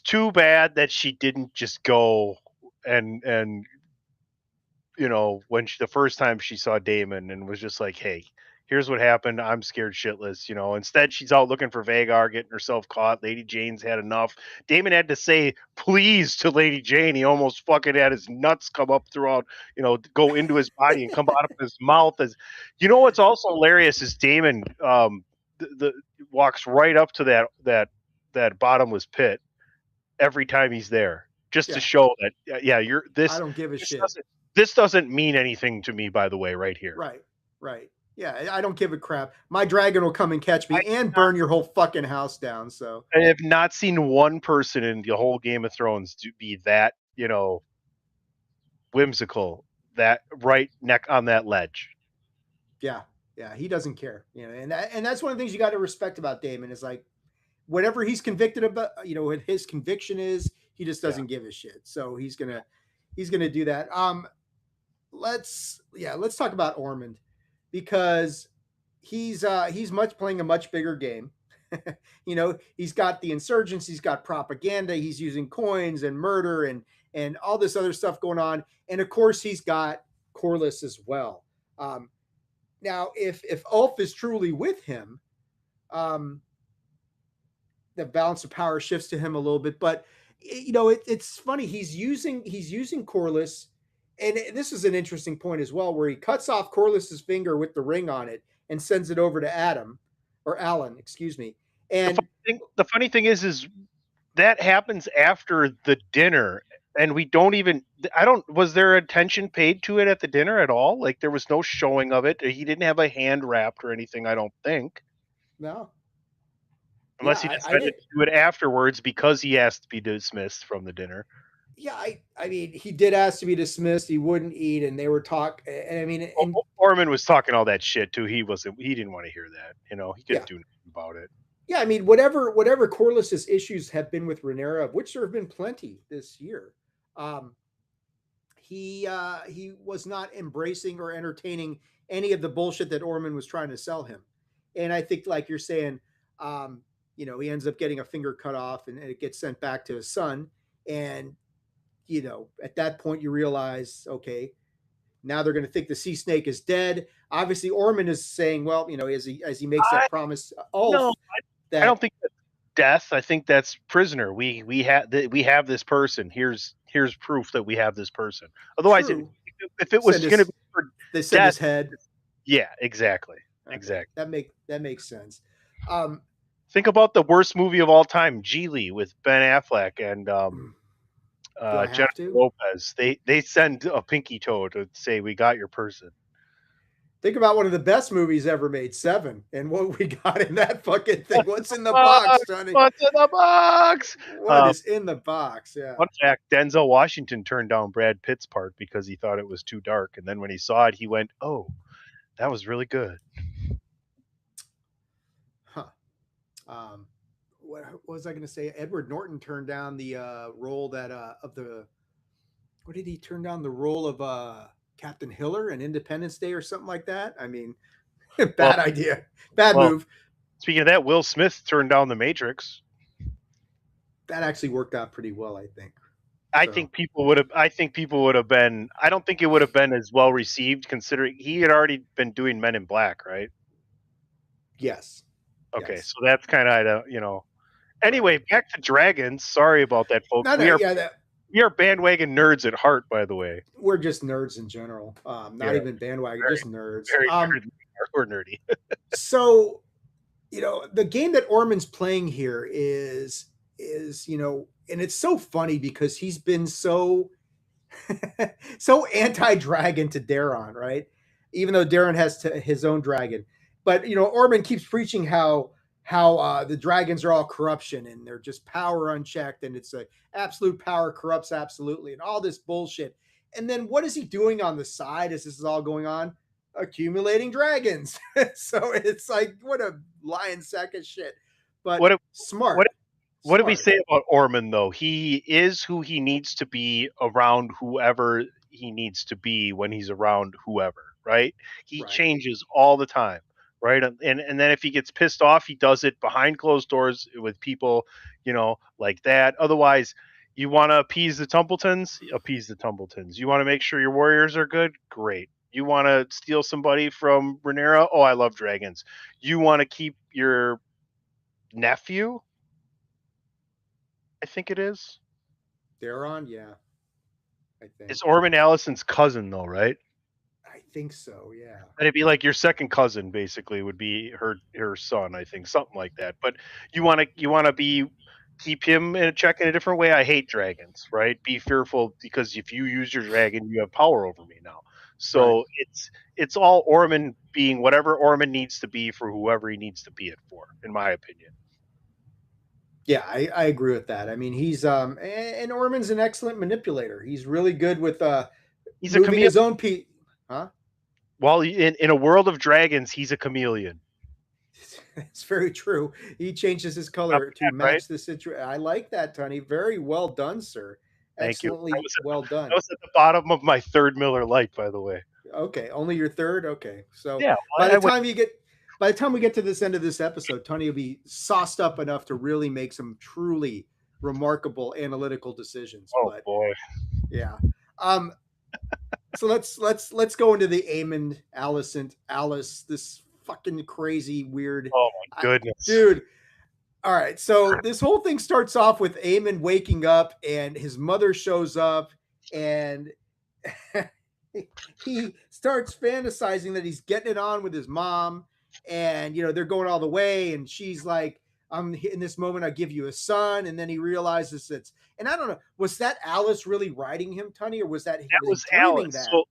too bad that she didn't just go and when the first time she saw Damon and was just like, "Hey, here's what happened. I'm scared shitless." Instead she's out looking for Vagar, getting herself caught. Lady Jane's had enough. Damon had to say please to Lady Jane. He almost fucking had his nuts come up throughout, go into his body and come out of his mouth. As what's also hilarious is Damon the walks right up to that bottomless pit every time he's there, just to
Yeah,
show that yeah, you're
I don't give a
this
shit.
doesn't this doesn't mean anything to me, by the way, right here.
Right, right. Yeah, I don't give a crap. My dragon will come and catch
I
me and burn your whole fucking house down. So
I have not seen one person in the whole Game of Thrones to be that, whimsical, that right neck on that ledge.
yeah, yeah, he doesn't care. And that's one of the things you got to respect about Damon is like whatever he's convicted about, what his conviction is, he just
Yeah.
doesn't give a shit. So he's gonna do that. Let's talk about Ormond because he's much playing a much bigger game. He's got the insurgents, he's got propaganda, he's using coins and murder and all this other stuff going on, and of course he's got Corlys as well. Now, if Ulf is truly with him, um, the balance of power shifts to him a little bit. But it's funny. He's using Corliss, and this is an interesting point as well, where he cuts off Corliss's finger with the ring on it and sends it over to Adam or Alan, excuse me. And
The funny thing is that happens after the dinner, and we don't even. I don't. Was there attention paid to it at the dinner at all? Like there was no showing of it. He didn't have a hand wrapped or anything. I don't think.
no, yeah,
Unless he
I
decided
did.
to do it afterwards because he asked to be dismissed from the dinner.
Yeah, I mean, he did ask to be dismissed. He wouldn't eat, and they were and I mean, and
Orman was talking all that shit too. He didn't want to hear that. He couldn't
yeah,
do nothing about it.
yeah. I mean, whatever Corliss's issues have been with Rhaenyra, of which there have been plenty this year. Um, he was not embracing or entertaining any of the bullshit that Orman was trying to sell him. And I think, like you're saying, he ends up getting a finger cut off and it gets sent back to his son. And at that point, you realize, okay, now they're going to think the sea snake is dead. Obviously, Orman is saying, well, as he makes
I
that promise,
no,
Ulf,
I don't
that
think that's death. I think that's prisoner. We have this person. Here's proof that we have this person. Otherwise,
true
if it
send
was going to
his
be for
they send
death,
his head.
yeah, exactly,
Okay,
exactly.
that makes sense. Um,
Think about the worst movie of all time, Geely, with Ben Affleck and
do I have
Jennifer
to?
Lopez. They send a pinky toe to say we got your person.
Think about one of the best movies ever made, Seven, and what we got in that fucking thing. What's in the
Box,
box, Johnny?
what's in the box?
What is in the box? Yeah.
Fun fact: Denzel Washington turned down Brad Pitt's part because he thought it was too dark, and then when he saw it, he went, "Oh, that was really good."
Huh. What was I going to say? Edward Norton turned down the role that of the. What did he turn down the role of Captain Hiller in Independence Day or something like that? I mean,
Well,
bad idea, bad
well.
move.
Speaking of that, Will Smith turned down The Matrix.
That actually worked out pretty well, I think.
I
So
think people would have. I think people would have been. I don't think it would have been as well received considering he had already been doing Men in Black, right?
yes,
Okay,
yes,
so that's kind of.
right.
Anyway, back to dragons. Sorry about that, folks.
No,
We
no,
are
yeah, that
we are bandwagon nerds at heart, by the way.
we're just nerds in general. Not
Yeah,
even bandwagon,
very,
just nerds.
very nerdy. We're nerdy.
So the game that Orman's playing here is and it's so funny because he's been so so anti-dragon to Daron, right? Even though Daron has his own dragon, but Orman keeps preaching how the dragons are all corruption and they're just power unchecked, and it's a absolute power corrupts absolutely, and all this bullshit. And then what is he doing on the side as this is all going on? Accumulating dragons. So it's like what a lion sack of shit, but
What what
smart,
what did we
smart.
say about Orman though? He is who he needs to be around whoever he needs to be when he's around whoever, right? He
Right,
changes all the time, right? And then if he gets pissed off, he does it behind closed doors with people, like that. Otherwise, you want to appease the Tumbletons. You want to make sure your warriors are good, great. You want to steal somebody from Rhaenyra? Oh, I love dragons. You want to keep your nephew, I think it is.
Daron. Yeah, I think.
It's Orman Allison's cousin, though, right?
I think so. Yeah.
And it'd be like your second cousin, basically, would be her son, I think, something like that. But you want to be keep him in a check in a different way. I hate dragons, right? Be fearful because if you use your dragon, you have power over me now.
Right.
So it's all Orman being whatever Orman needs to be for whoever he needs to be it for, in my opinion.
Yeah, I agree with that. I mean, and Orman's an excellent manipulator. He's really good with
He's a
moving
chameleon.
his own piece. Huh?
While in a world of dragons, he's a chameleon.
It's very true. He changes his
Not
color to
bad, right?
match the situation. I like that, Tony. Very well done, sir.
Thank you.
Excellently well
That
done.
was at the bottom of my third Miller Lite, by the way.
Okay, only your third. Okay, so
Yeah,
by
I
the
went.
time you get, by the time we get to this end of this episode, Tony will be sauced up enough to really make some truly remarkable analytical decisions.
Oh
But
boy.
yeah, um, so let's go into the Amon Alice, this fucking crazy weird,
Oh my
I,
goodness.
dude. All right, so this whole thing starts off with Amon waking up and his mother shows up, and he starts fantasizing that he's getting it on with his mom, and they're going all the way, and she's like, I'm in this moment, I give you a son. And then he realizes and I don't know, was that Alice really writing him, Tunny, or
That
was he
was
dreaming
Alice.
that?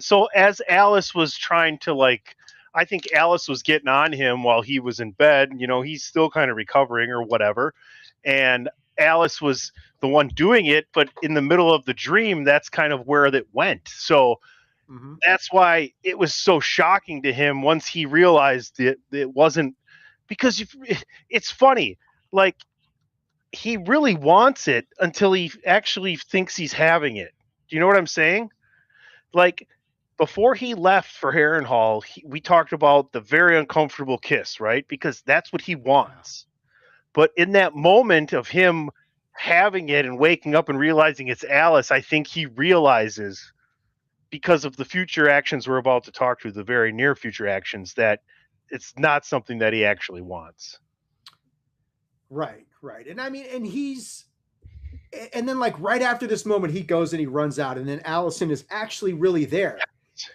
So as Alice was trying to like, I think Alice was getting on him while he was in bed. He's still kind of recovering or whatever, and Alice was the one doing it. But in the middle of the dream, that's kind of where that went. So
Mm-hmm.
that's why it was so shocking to him once he realized it wasn't because it's funny. Like he really wants it until he actually thinks he's having it. Do you know what I'm saying? Like before he left for Harrenhal, we talked about the very uncomfortable kiss, right? Because that's what he
Yeah.
wants. But in that moment of him having it and waking up and realizing it's Alice, I think he realizes because of the future actions we're about to talk to, the very near future actions, that it's not something that he actually wants.
Right, right. And I mean, and then like right after this moment, he goes and he runs out, and then Allison is actually really there.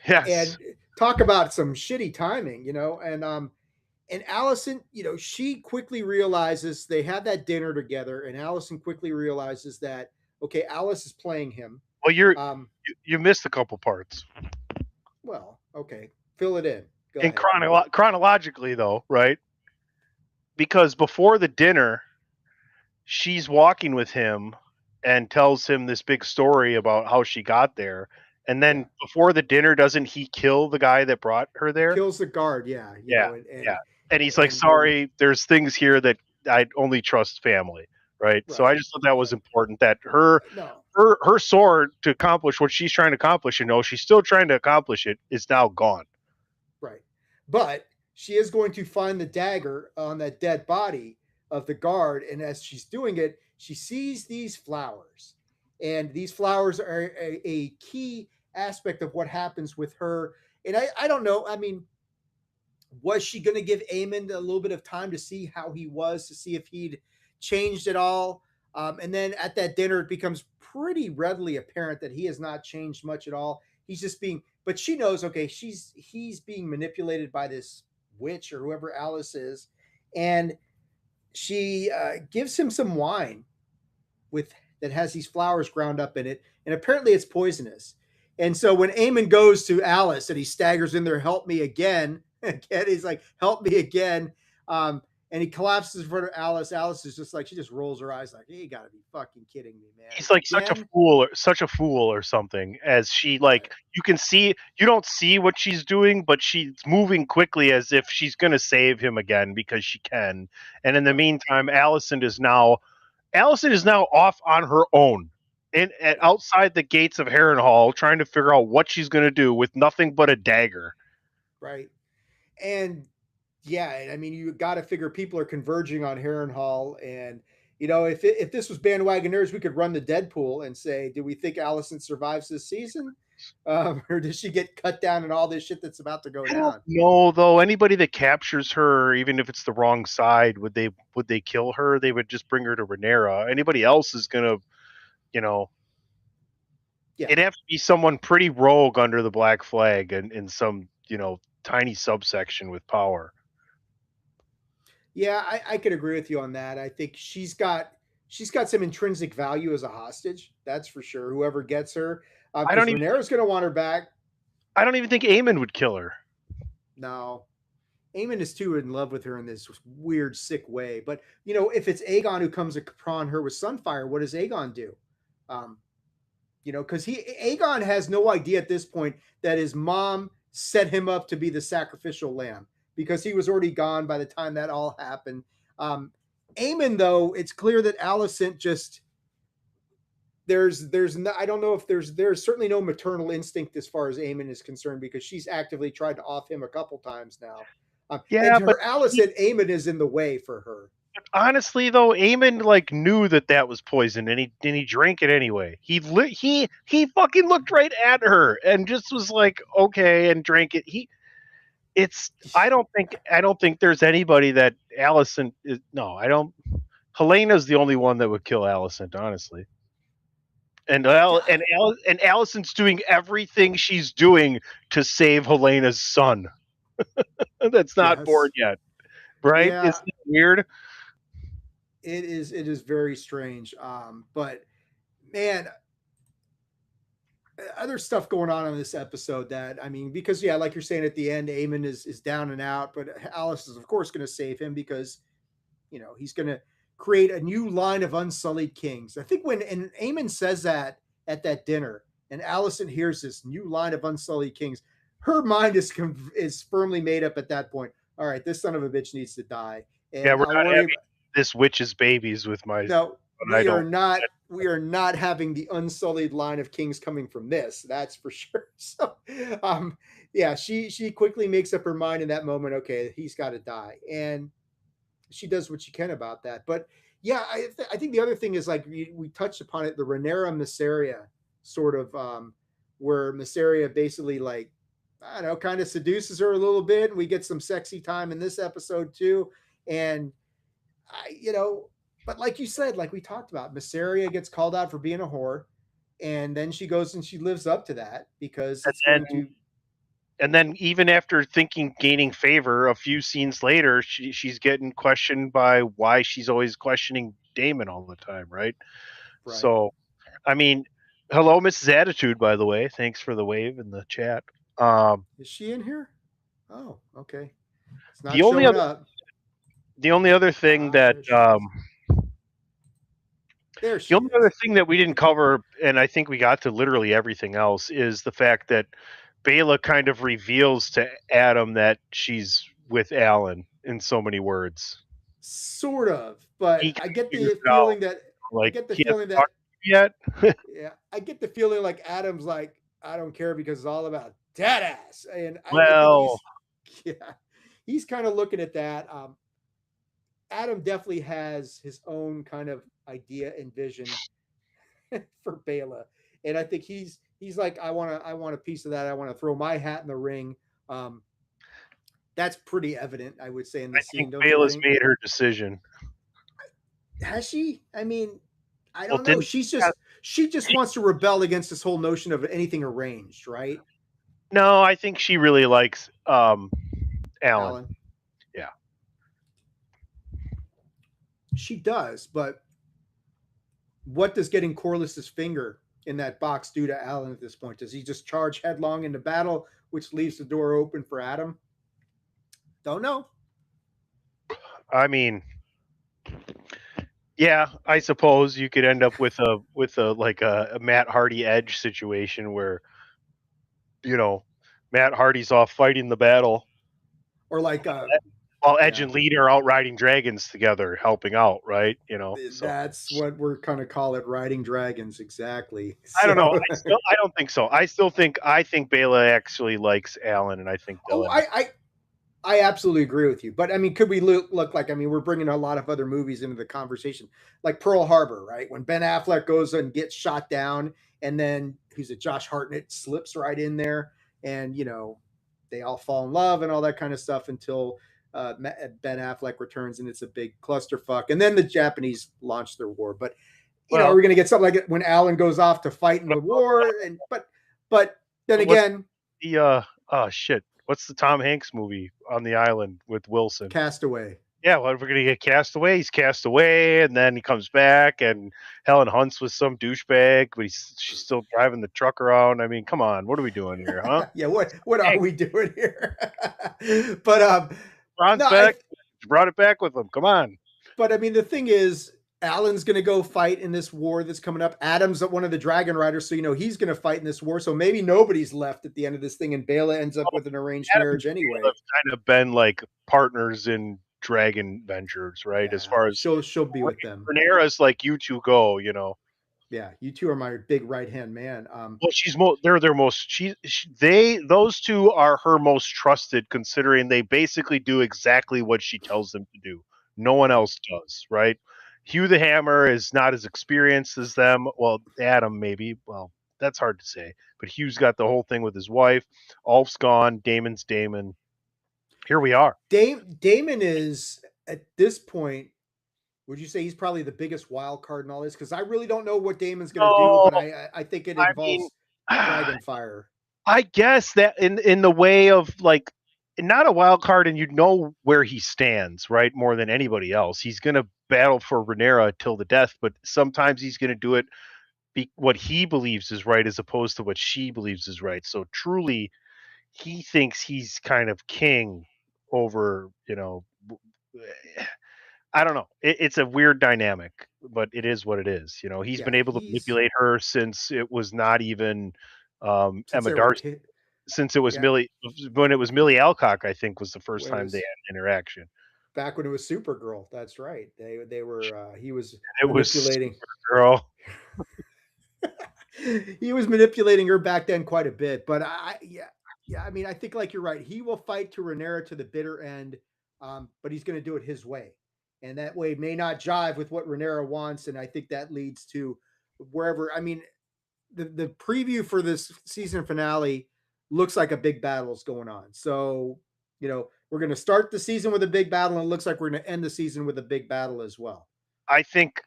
Yes.
And talk about some shitty timing, and Allison, she quickly realizes they had that dinner together, and Allison quickly realizes that okay, Alice is playing him.
Well,
Um,
you missed a couple parts.
well, okay, fill it in. Go
In
ahead.
chronologically, though, right? Because before the dinner, she's walking with him and tells him this big story about how she got there. And
Yeah,
then before the dinner, doesn't he kill the guy that brought her
he
there?
kills the guard. Yeah,
Yeah,
and
yeah. And he's like,
and
"Sorry, there's things here that I only trust family." Right. So I
right.
just thought that
Yeah,
was important that her
no,
her her sword to accomplish what she's trying to accomplish, she's still trying to accomplish it, is now gone.
right. But she is going to find the dagger on that dead body of the guard. And as she's doing it, she sees these flowers. And these flowers are a key aspect of what happens with her. And I don't know. I mean, was she going to give Amon a little bit of time to see how he was, to see if he'd changed at all? And then at that dinner, it becomes pretty readily apparent that he has not changed much at all. He's just being, but she knows, okay, he's being manipulated by this witch or whoever Alice is, and she gives him some wine with that has these flowers ground up in it, and apparently it's poisonous. And so when Eamon goes to Alice and he staggers in there, help me again, again, he's like, help me again. And he collapses in front of Alice. Alice is just like, she just rolls her eyes like, hey, you gotta be fucking kidding me, man.
He's like
Again?
such a fool or something. As she
Right,
like, you can see, you don't see what she's doing, but she's moving quickly as if she's going to save him again because she can. And in the
right.
meantime, Allison is now off on her own, and
Yeah,
outside the gates of Harrenhal, trying to figure out what she's going to do with nothing but a dagger.
right. And yeah, I mean, you got to figure people are converging on Harrenhal, and if this was bandwagoners, we could run the Deadpool and say, do we think Allison survives this season, or does she get cut down and all this shit that's about to go
I don't
down?
know though. Anybody that captures her, even if it's the wrong side, would they kill her? They would just bring her to Renera. Anybody else is gonna, you know,
Yeah,
it'd have to be someone pretty rogue under the black flag and in some, tiny subsection with power.
yeah, I could agree with you on that. I think she's got some intrinsic value as a hostage, that's for sure. Whoever gets her,
I don't
because
even
Renera's going to want her back.
I don't even think Eamon would kill her.
No, Aemon is too in love with her in this weird, sick way. But if it's Aegon who comes upon her with Sunfire, what does Aegon do? Um, because Aegon has no idea at this point that his mom set him up to be the sacrificial lamb because he was already gone by the time that all happened. Aemon, though, it's clear that Alicent just there's no, I don't know if there's certainly no maternal instinct as far as Aemon is concerned because she's actively tried to off him a couple times now. And
Yeah,
to
but
her Alicent, Aemon is in the way for her.
honestly though, Eamon like knew that was poison, and he drank it anyway. He fucking looked right at her and just was like, okay, and drank it. It's I don't think there's anybody that Allison is. No, I don't. Helena's the only one that would kill Allison, honestly.
Yeah,
And Allison's doing everything she's doing to save Helena's son. That's not born
yes,
yet, right?
yeah,
Isn't it weird?
it is very strange. But man, other stuff going on in this episode that I mean, because yeah, like you're saying at the end, Aemon is down and out, but Alice is of course going to save him because he's going to create a new line of unsullied kings. I think when and Aemon says that at that dinner, and Allison hears this new line of unsullied kings, her mind is firmly made up at that point. All right, this son of a bitch needs to die,
Yeah,
and
we're
I'll
not
worry.
having this witch's babies with my.
No,
But I
we are
don't.
not. We are not having the unsullied line of kings coming from this. That's for sure. So, yeah, she quickly makes up her mind in that moment. Okay, he's got to die, and she does what she can about that. But yeah, I think the other thing is like we touched upon it, the Renera Missaria sort of where Missaria basically like I don't know, kind of seduces her a little bit, and we get some sexy time in this episode too. And I, but like you said, like we talked about, Missaria gets called out for being a whore, and then she goes and she lives up to that because
And
it's going
then
to.
and then even after thinking gaining favor, a few scenes later, she's getting questioned by why she's always questioning Damon all the time, right?
Right.
So, I mean, hello, Mrs. Attitude, by the way. Thanks for the wave in the chat. Um,
Is she in here? Oh, okay. It's
the
not
only
showing
other
up.
the only other thing
Ah,
that
there she is. There
the
she
only other
is.
thing that we didn't cover, and I think we got to literally everything else, is the fact that Bela kind of reveals to Adam that she's with Alan in so many words.
Sort of,
He
but
kind
I
of
get
figures
the
it out.
feeling that I
Like
get the
he hasn't
feeling that
talked to you yet.
yeah, I get the feeling like Adam's like I don't care because it's all about dad ass, and I think
Well,
he's yeah, he's kind of looking at that. Adam definitely has his own kind of idea and vision for Bela, and I think he's like I want a piece of that. I want to throw my hat in the ring. Um, that's pretty evident, I would say, in
I
the scene,
think
don't you
Bela's
think?
made her decision.
Has she? I mean, I
Well,
don't know.
didn't
She just
she,
wants to rebel against this whole notion of anything arranged, right?
no, I think she really likes Alan.
Alan. She does, but what does getting Corliss's finger in that box do to Alan at this point? Does he just charge headlong into battle, which leaves the door open for Adam? Don't know.
I mean, yeah, I suppose you could end up with a like a Matt Hardy Edge situation where you know Matt Hardy's off fighting the battle
Or like,
while Edge
yeah,
and Lead are out riding dragons together, helping out, right? So
that's what we're kind of call it, riding dragons, exactly.
I don't know.
So,
I don't think so. I think Bela actually likes Alan, and I think they'll
oh,
end up.
I absolutely agree with you. But I mean, could we look like, I mean, we're bringing a lot of other movies into the conversation, like Pearl Harbor, right? When Ben Affleck goes and gets shot down, and then who's it, Josh Hartnett slips right in there, and they all fall in love and all that kind of stuff until Ben Affleck returns, and it's a big clusterfuck. And then the Japanese launch their war. But are
Well,
we going to get something like it when Alan goes off to fight in
what
the war? And but then
what's
again,
the oh shit? What's the Tom Hanks movie on the island with Wilson?
Castaway.
Yeah, well, if we're gonna get cast away, he's cast away, and then he comes back, and Helen Hunt's with some douchebag, but she's still driving the truck around. I mean, come on, what are we doing here, huh?
Yeah, what are
Hey,
we doing here? but
Ron's
no, I
back. Brought it back with him. Come on.
but I mean the thing is, Alan's going to go fight in this war that's coming up. Adam's one of the Dragon Riders, so he's going to fight in this war. So maybe nobody's left at the end of this thing, and Bela ends up
Oh,
with an arranged
Adam and
marriage
Bale
anyway.
have kind of been like partners in Dragon Ventures, right? As
Yeah,
far as
she'll be with them.
Rhaenyra's like you two go.
Yeah, you two are my big right hand man.
Well, they're their most they those two are her most trusted considering they basically do exactly what she tells them to do. No one
Yep.
else does, right? Hugh the Hammer is not as experienced as them. Well, Adam maybe. Well, that's hard to say. But Hugh's got the whole thing with his wife. Ulf's gone. Damon's Damon. Here we are.
Damon is at this point. Would you say he's probably the biggest wild card in all this? Because I really don't know what Damon's going to do,
No,
but I think it
I mean,
involves Dragonfire.
I guess that in the way of like not a wild card, and you know where he stands, right? More than anybody else, he's going to battle for Rhaenyra till the death, but sometimes he's going to do it what he believes is right as opposed to what she believes is right. So truly, he thinks he's kind of king over, I don't know. It's a weird dynamic, but it is what it is. He's
Yeah,
been able to
he's
manipulate her since it was not even
since
Emma
they were
Darcy,
kid.
since it was
Yeah,
Millie, when it was Millie Alcock, I think was the first
when it
time they
was
had an interaction.
back when it was Supergirl. That's right. They were he was
It was
manipulating.
Supergirl.
He was manipulating her back then quite a bit. But yeah. I mean, I think like you're right. He will fight to Rhaenyra to the bitter end, but he's going to do it his way, and that way may not jive with what Rhaenyra wants. And I think that leads to wherever. I mean, the preview for this season finale looks like a big battle is going on. So we're going to start the season with a big battle, and it looks like we're going to end the season with a big battle as well.
I think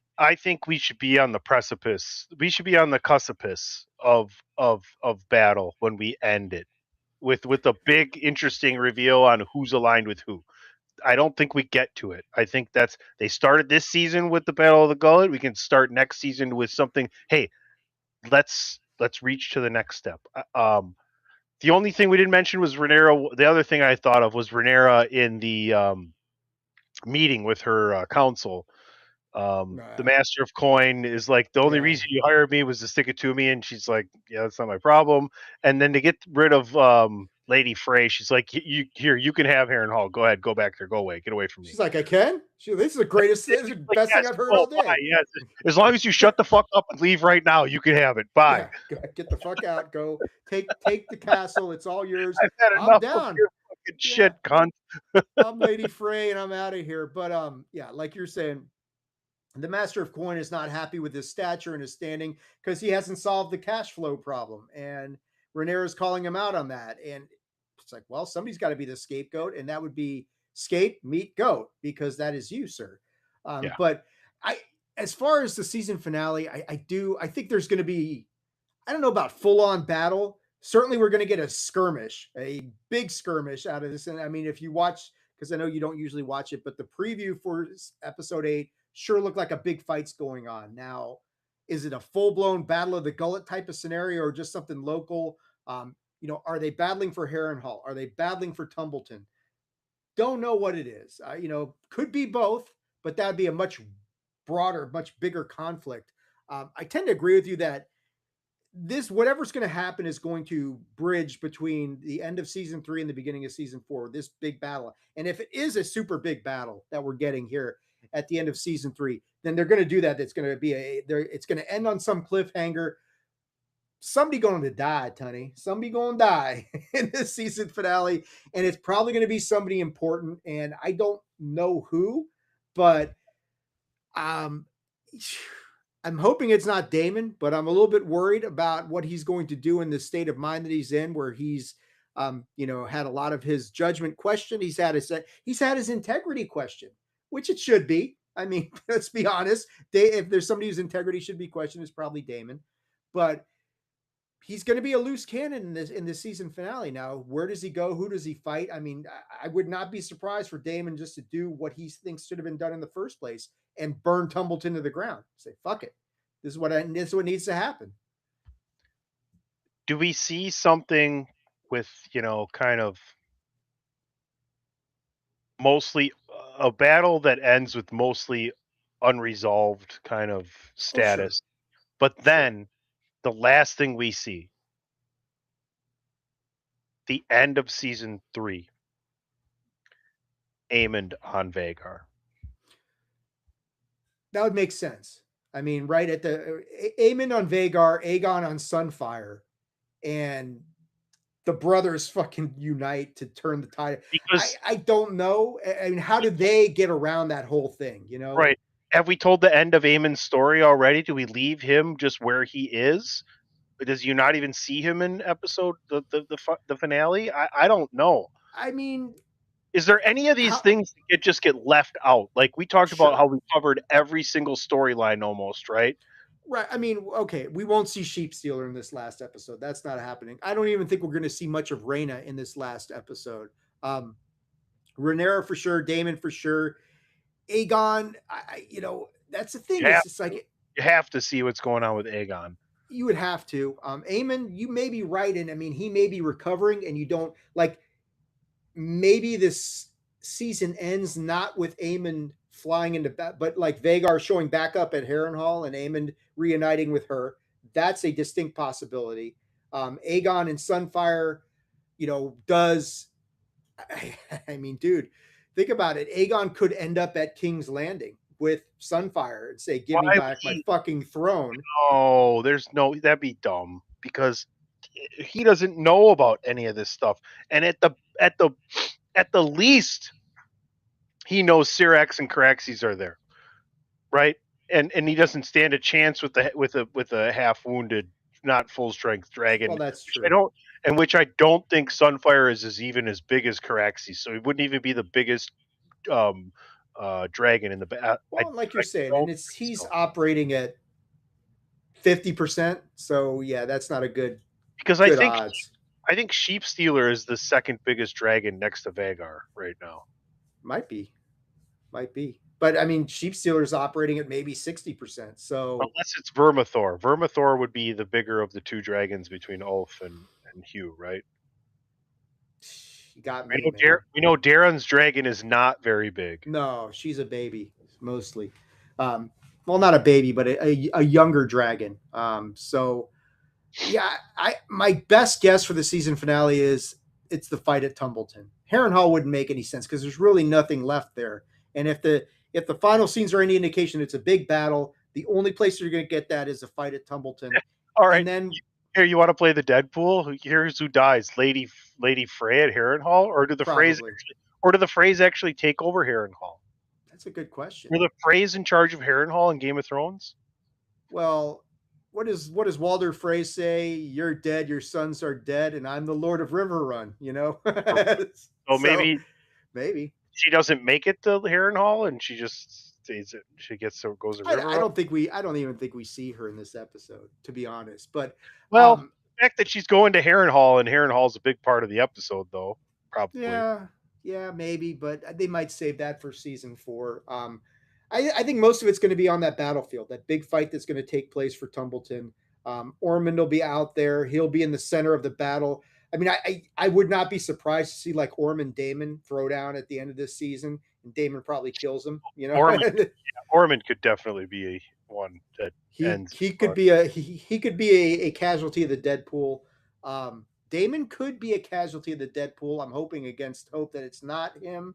we should be on the precipice. We should be on the precipice of battle when we end it with a big interesting reveal on who's aligned with who. I don't think we get to it. I think that's they started this season with the Battle of the Gullet. We can start next season with something. Hey, let's reach to the next step. The only thing we didn't mention was Rhaenyra. The other thing I thought of was Rhaenyra in the meeting with her council. The master of coin is like the only
Yeah,
reason you hired me was to stick it to me, and she's like, yeah, that's not my problem. And then to get rid of Lady Frey, she's like, you can have Harren Hall. Go ahead, go back there, go away, get away from me.
she's like, I can. This is the greatest, this is the
Like,
best thing
yes,
I've heard
go,
all
bye,
day.
yes. As long as you shut the fuck up and leave right now, you can have it. Bye.
Yeah, get the fuck out. Go take the castle. It's all yours.
I've had
I'm
enough of
down.
your fucking
Yeah,
shit, cunt.
I'm Lady Frey, and I'm out of here. But yeah, like you're saying, the Master of Coin is not happy with his stature and his standing because he hasn't solved the cash flow problem, and Rhaenyra's calling him out on that. And it's like, well, somebody's got to be the scapegoat, and that would be scape meet goat because that is you, sir.
Yeah,
But I, as far as the season finale, I think there's going to be, I don't know about full on battle. Certainly, we're going to get a skirmish, a big skirmish out of this. And I mean, if you watch, because I know you don't usually watch it, but the preview for episode 8 sure looked like a big fight's going on. Now, is it a full blown battle of the gullet type of scenario or just something local? Are they battling for Harrenhal? Are they battling for Tumbleton? Don't know what it is. Could be both, but that'd be a much broader, much bigger conflict. I tend to agree with you that this whatever's going to happen is going to bridge between the end of season 3 and the beginning of season 4, this big battle. And if it is a super big battle that we're getting here at the end of season 3, then they're going to do that. It's going to be it's going to end on some cliffhanger. Somebody going to die, Tony. Somebody going to die in this season finale, and it's probably going to be somebody important. And I don't know who, but um, I'm hoping it's not Damon, but I'm a little bit worried about what he's going to do in the state of mind that he's in, where he's, had a lot of his judgment questioned. He's had his integrity questioned, which it should be. I mean, let's be honest. If there's somebody whose integrity should be questioned, it's probably Damon. But he's going to be a loose cannon in this season finale. Now, where does he go? Who does he fight? I mean, I would not be surprised for Damon just to do what he thinks should have been done in the first place and burn Tumbleton to the ground. Say, fuck it. This is what needs to happen.
Do we see something with, kind of mostly a battle that ends with mostly unresolved kind of
Oh, sure.
status, but
Sure.
then the last thing we see, the end of season 3, Aemond on Vagar.
That would make sense. I mean, right at the Aemon on Vagar, Aegon on Sunfire, and the brothers fucking unite to turn the tide. I
Because
I don't know. I mean, how did they get around that whole thing?
right, have we told the end of Aemon's story already? Do we leave him just where he is? Does you not even see him in episode the finale? I don't know.
I mean,
Is there any of these
how?
things that just get left out? Like we talked about how
Sure.
we covered every single storyline almost, right?
Right. I mean, okay, we won't see Sheep Stealer in this last episode. That's not happening. I don't even think we're going to see much of Reyna in this last episode. Um, Rhaenyra for sure, Damon for sure, Aegon. That's the thing.
You have
Is it's like
you have to see what's going on with Aegon.
you would have to. Aemon, you may be right, and I mean he may be recovering, and you don't like. Maybe this season ends not with Aemon flying into but like Vagar showing back up at Harrenhal and Aemon reuniting with her. That's a distinct possibility. Aegon and Sunfire, does I mean, dude, think about it. Aegon could end up at King's Landing with Sunfire and say, "Give me
Why would
back my
he?
fucking throne."
Oh, there's no, that'd be dumb because he doesn't know about any of this stuff. And at the least, he knows Syrax and Caraxes are there, right? And he doesn't stand a chance with a half wounded, not full strength
Well,
dragon,
that's
which I
true.
don't and which I don't think Sunfire is even as big as Caraxes, so he wouldn't even be the biggest um dragon in the
Well, like you're
I
saying,
don't
and it's
think
he's
so.
operating at 50%. So yeah, that's not a
Because
good odds.
I think Sheep Stealer is the second biggest dragon next to Vagar right now.
Might be, might be. But I mean, Sheep Stealer's operating at maybe 60%. So
Unless it's Vermithor. Vermithor would be the bigger of the two dragons between Ulf and Hugh, right?
you got
We
me,
know
man.
Darren's dragon is not very big.
No, she's a baby mostly. Um, well, not a baby, but a younger dragon. So yeah, I my best guess for the season finale is it's the fight at Tumbleton. Harrenhal wouldn't make any sense because there's really nothing left there. And if the final scenes are any indication, it's a big battle. The only place you're going to get that is a fight at Tumbleton,
All
and
right,
then
here you want to play the Deadpool? Here's who dies: Lady Frey at Harrenhal,
probably
or do the Freys actually take over Harrenhal?
that's a good question.
Were the Freys in charge of Harrenhal in Game of Thrones?
Well, what does Walder Frey say? You're dead. Your sons are dead, and I'm the Lord of Riverrun.
So
So
maybe
maybe
she doesn't make it to Harrenhal, and she just stays. She goes to
I
River.
don't even think we see her in this episode, to be honest. But
Well,
um,
the fact that she's going to Harrenhal and Harrenhal's a big part of the episode, though, probably.
yeah, yeah, maybe, but they might save that for season 4. I think most of it's going to be on that battlefield, that big fight that's going to take place for Tumbleton. Ormond will be out there. He'll be in the center of the battle. I mean, I would not be surprised to see like Ormond Damon throw down at the end of this season, and Damon probably kills him. You know,
Ormond, Ormond could definitely be one that ends
he
his
could
run.
be he could be a casualty of the Deadpool. Damon could be a casualty of the Deadpool. I'm hoping against hope that it's not him.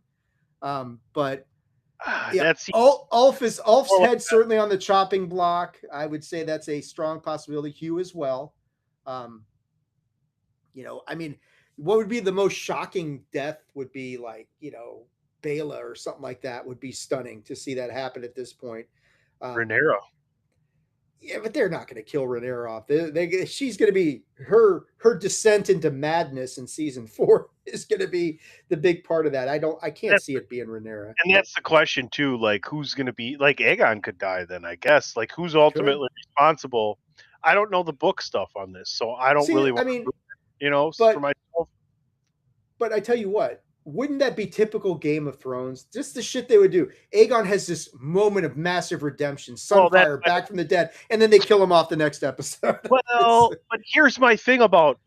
But yeah,
That seems
Ulf's
more like
head certainly on the chopping block. I would say that's a strong possibility. Hugh as well. Um, I mean, what would be the most shocking death would be like, Bela or something like that would be stunning to see that happen at this point. Um,
Rhaenyra.
yeah, but they're not going to kill Rhaenyra off. She's going to be her descent into madness in season 4 is going to be the big part of that. I can't
That's
see it being Rhaenyra.
and that's the question too. Like, who's going to be like Aegon could die then? I guess. Like, who's
Could
ultimately responsible? I don't know the book stuff on this, so I don't
see.
really
I
want
mean,
to, for
but
myself.
But I tell you what, wouldn't that be typical Game of Thrones? Just the shit they would do. Aegon has this moment of massive redemption,
Well, that
Sunfire back from the dead, and then they kill him off the next episode. it's
but here's my thing about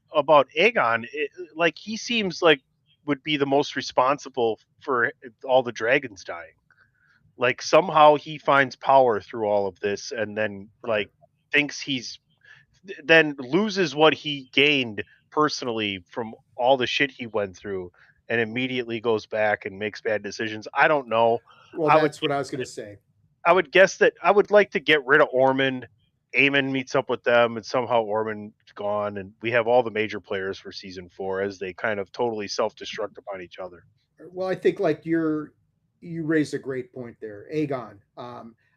Aegon. Like, he seems like would be the most responsible for all the dragons dying. Like, somehow he finds power through all of this, and then
right.
thinks he's then loses what he gained personally from all the shit he went through, and immediately goes back and makes bad decisions. I don't know.
Well,
I would
that's what I was going to say.
I would guess that I would like to get rid of Ormond. Aemon meets up with them, and somehow Ormond's gone, and we have all the major players for season 4 as they kind of totally self-destruct upon each other.
Well, I think like you raised a great point there, Aegon.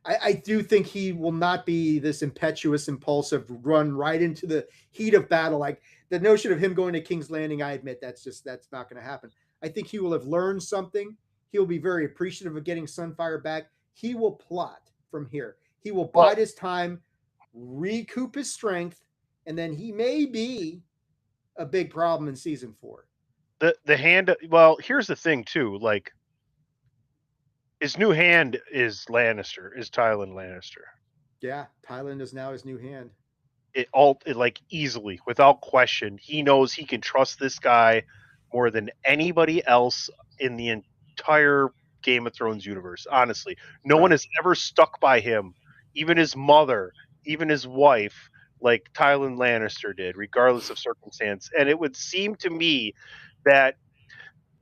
I do think he will not be this impetuous, impulsive run right into the heat of battle. Like the notion of him going to King's Landing, I admit that's not going to happen. I think he will have learned something. He'll be very appreciative of getting Sunfire back. He will plot from here. He will
Well,
bide his time, recoup his strength, and then he may be a big problem in season 4.
the hand. Well, here's the thing too. Like, his new hand is Lannister, is Tywin Lannister.
Yeah, Thailand is now his new hand.
Like, easily, without question, he knows he can trust this guy more than anybody else in the entire Game of Thrones universe. Honestly, no one
Right.
has ever stuck by him, even his mother, even his wife, like Tywin Lannister did, regardless of circumstance. And it would seem to me that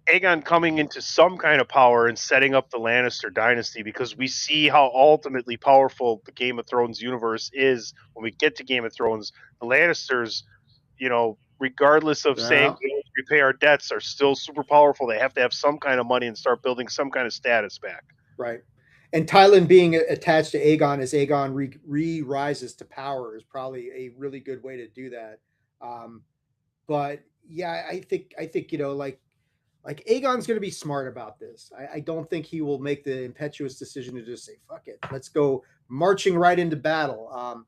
Aegon coming into some kind of power and setting up the Lannister dynasty, because we see how ultimately powerful the Game of Thrones universe is when we get to Game of Thrones. The Lannisters, regardless of saying
Yeah.
we don't repay our debts, are still super powerful. They have to have some kind of money and start building some kind of status back.
Right. And Thailand being attached to Aegon as Aegon rises to power is probably a really good way to do that. Um, but yeah, I think like Aegon's going to be smart about this. I don't think he will make the impetuous decision to just say fuck it, let's go marching right into battle.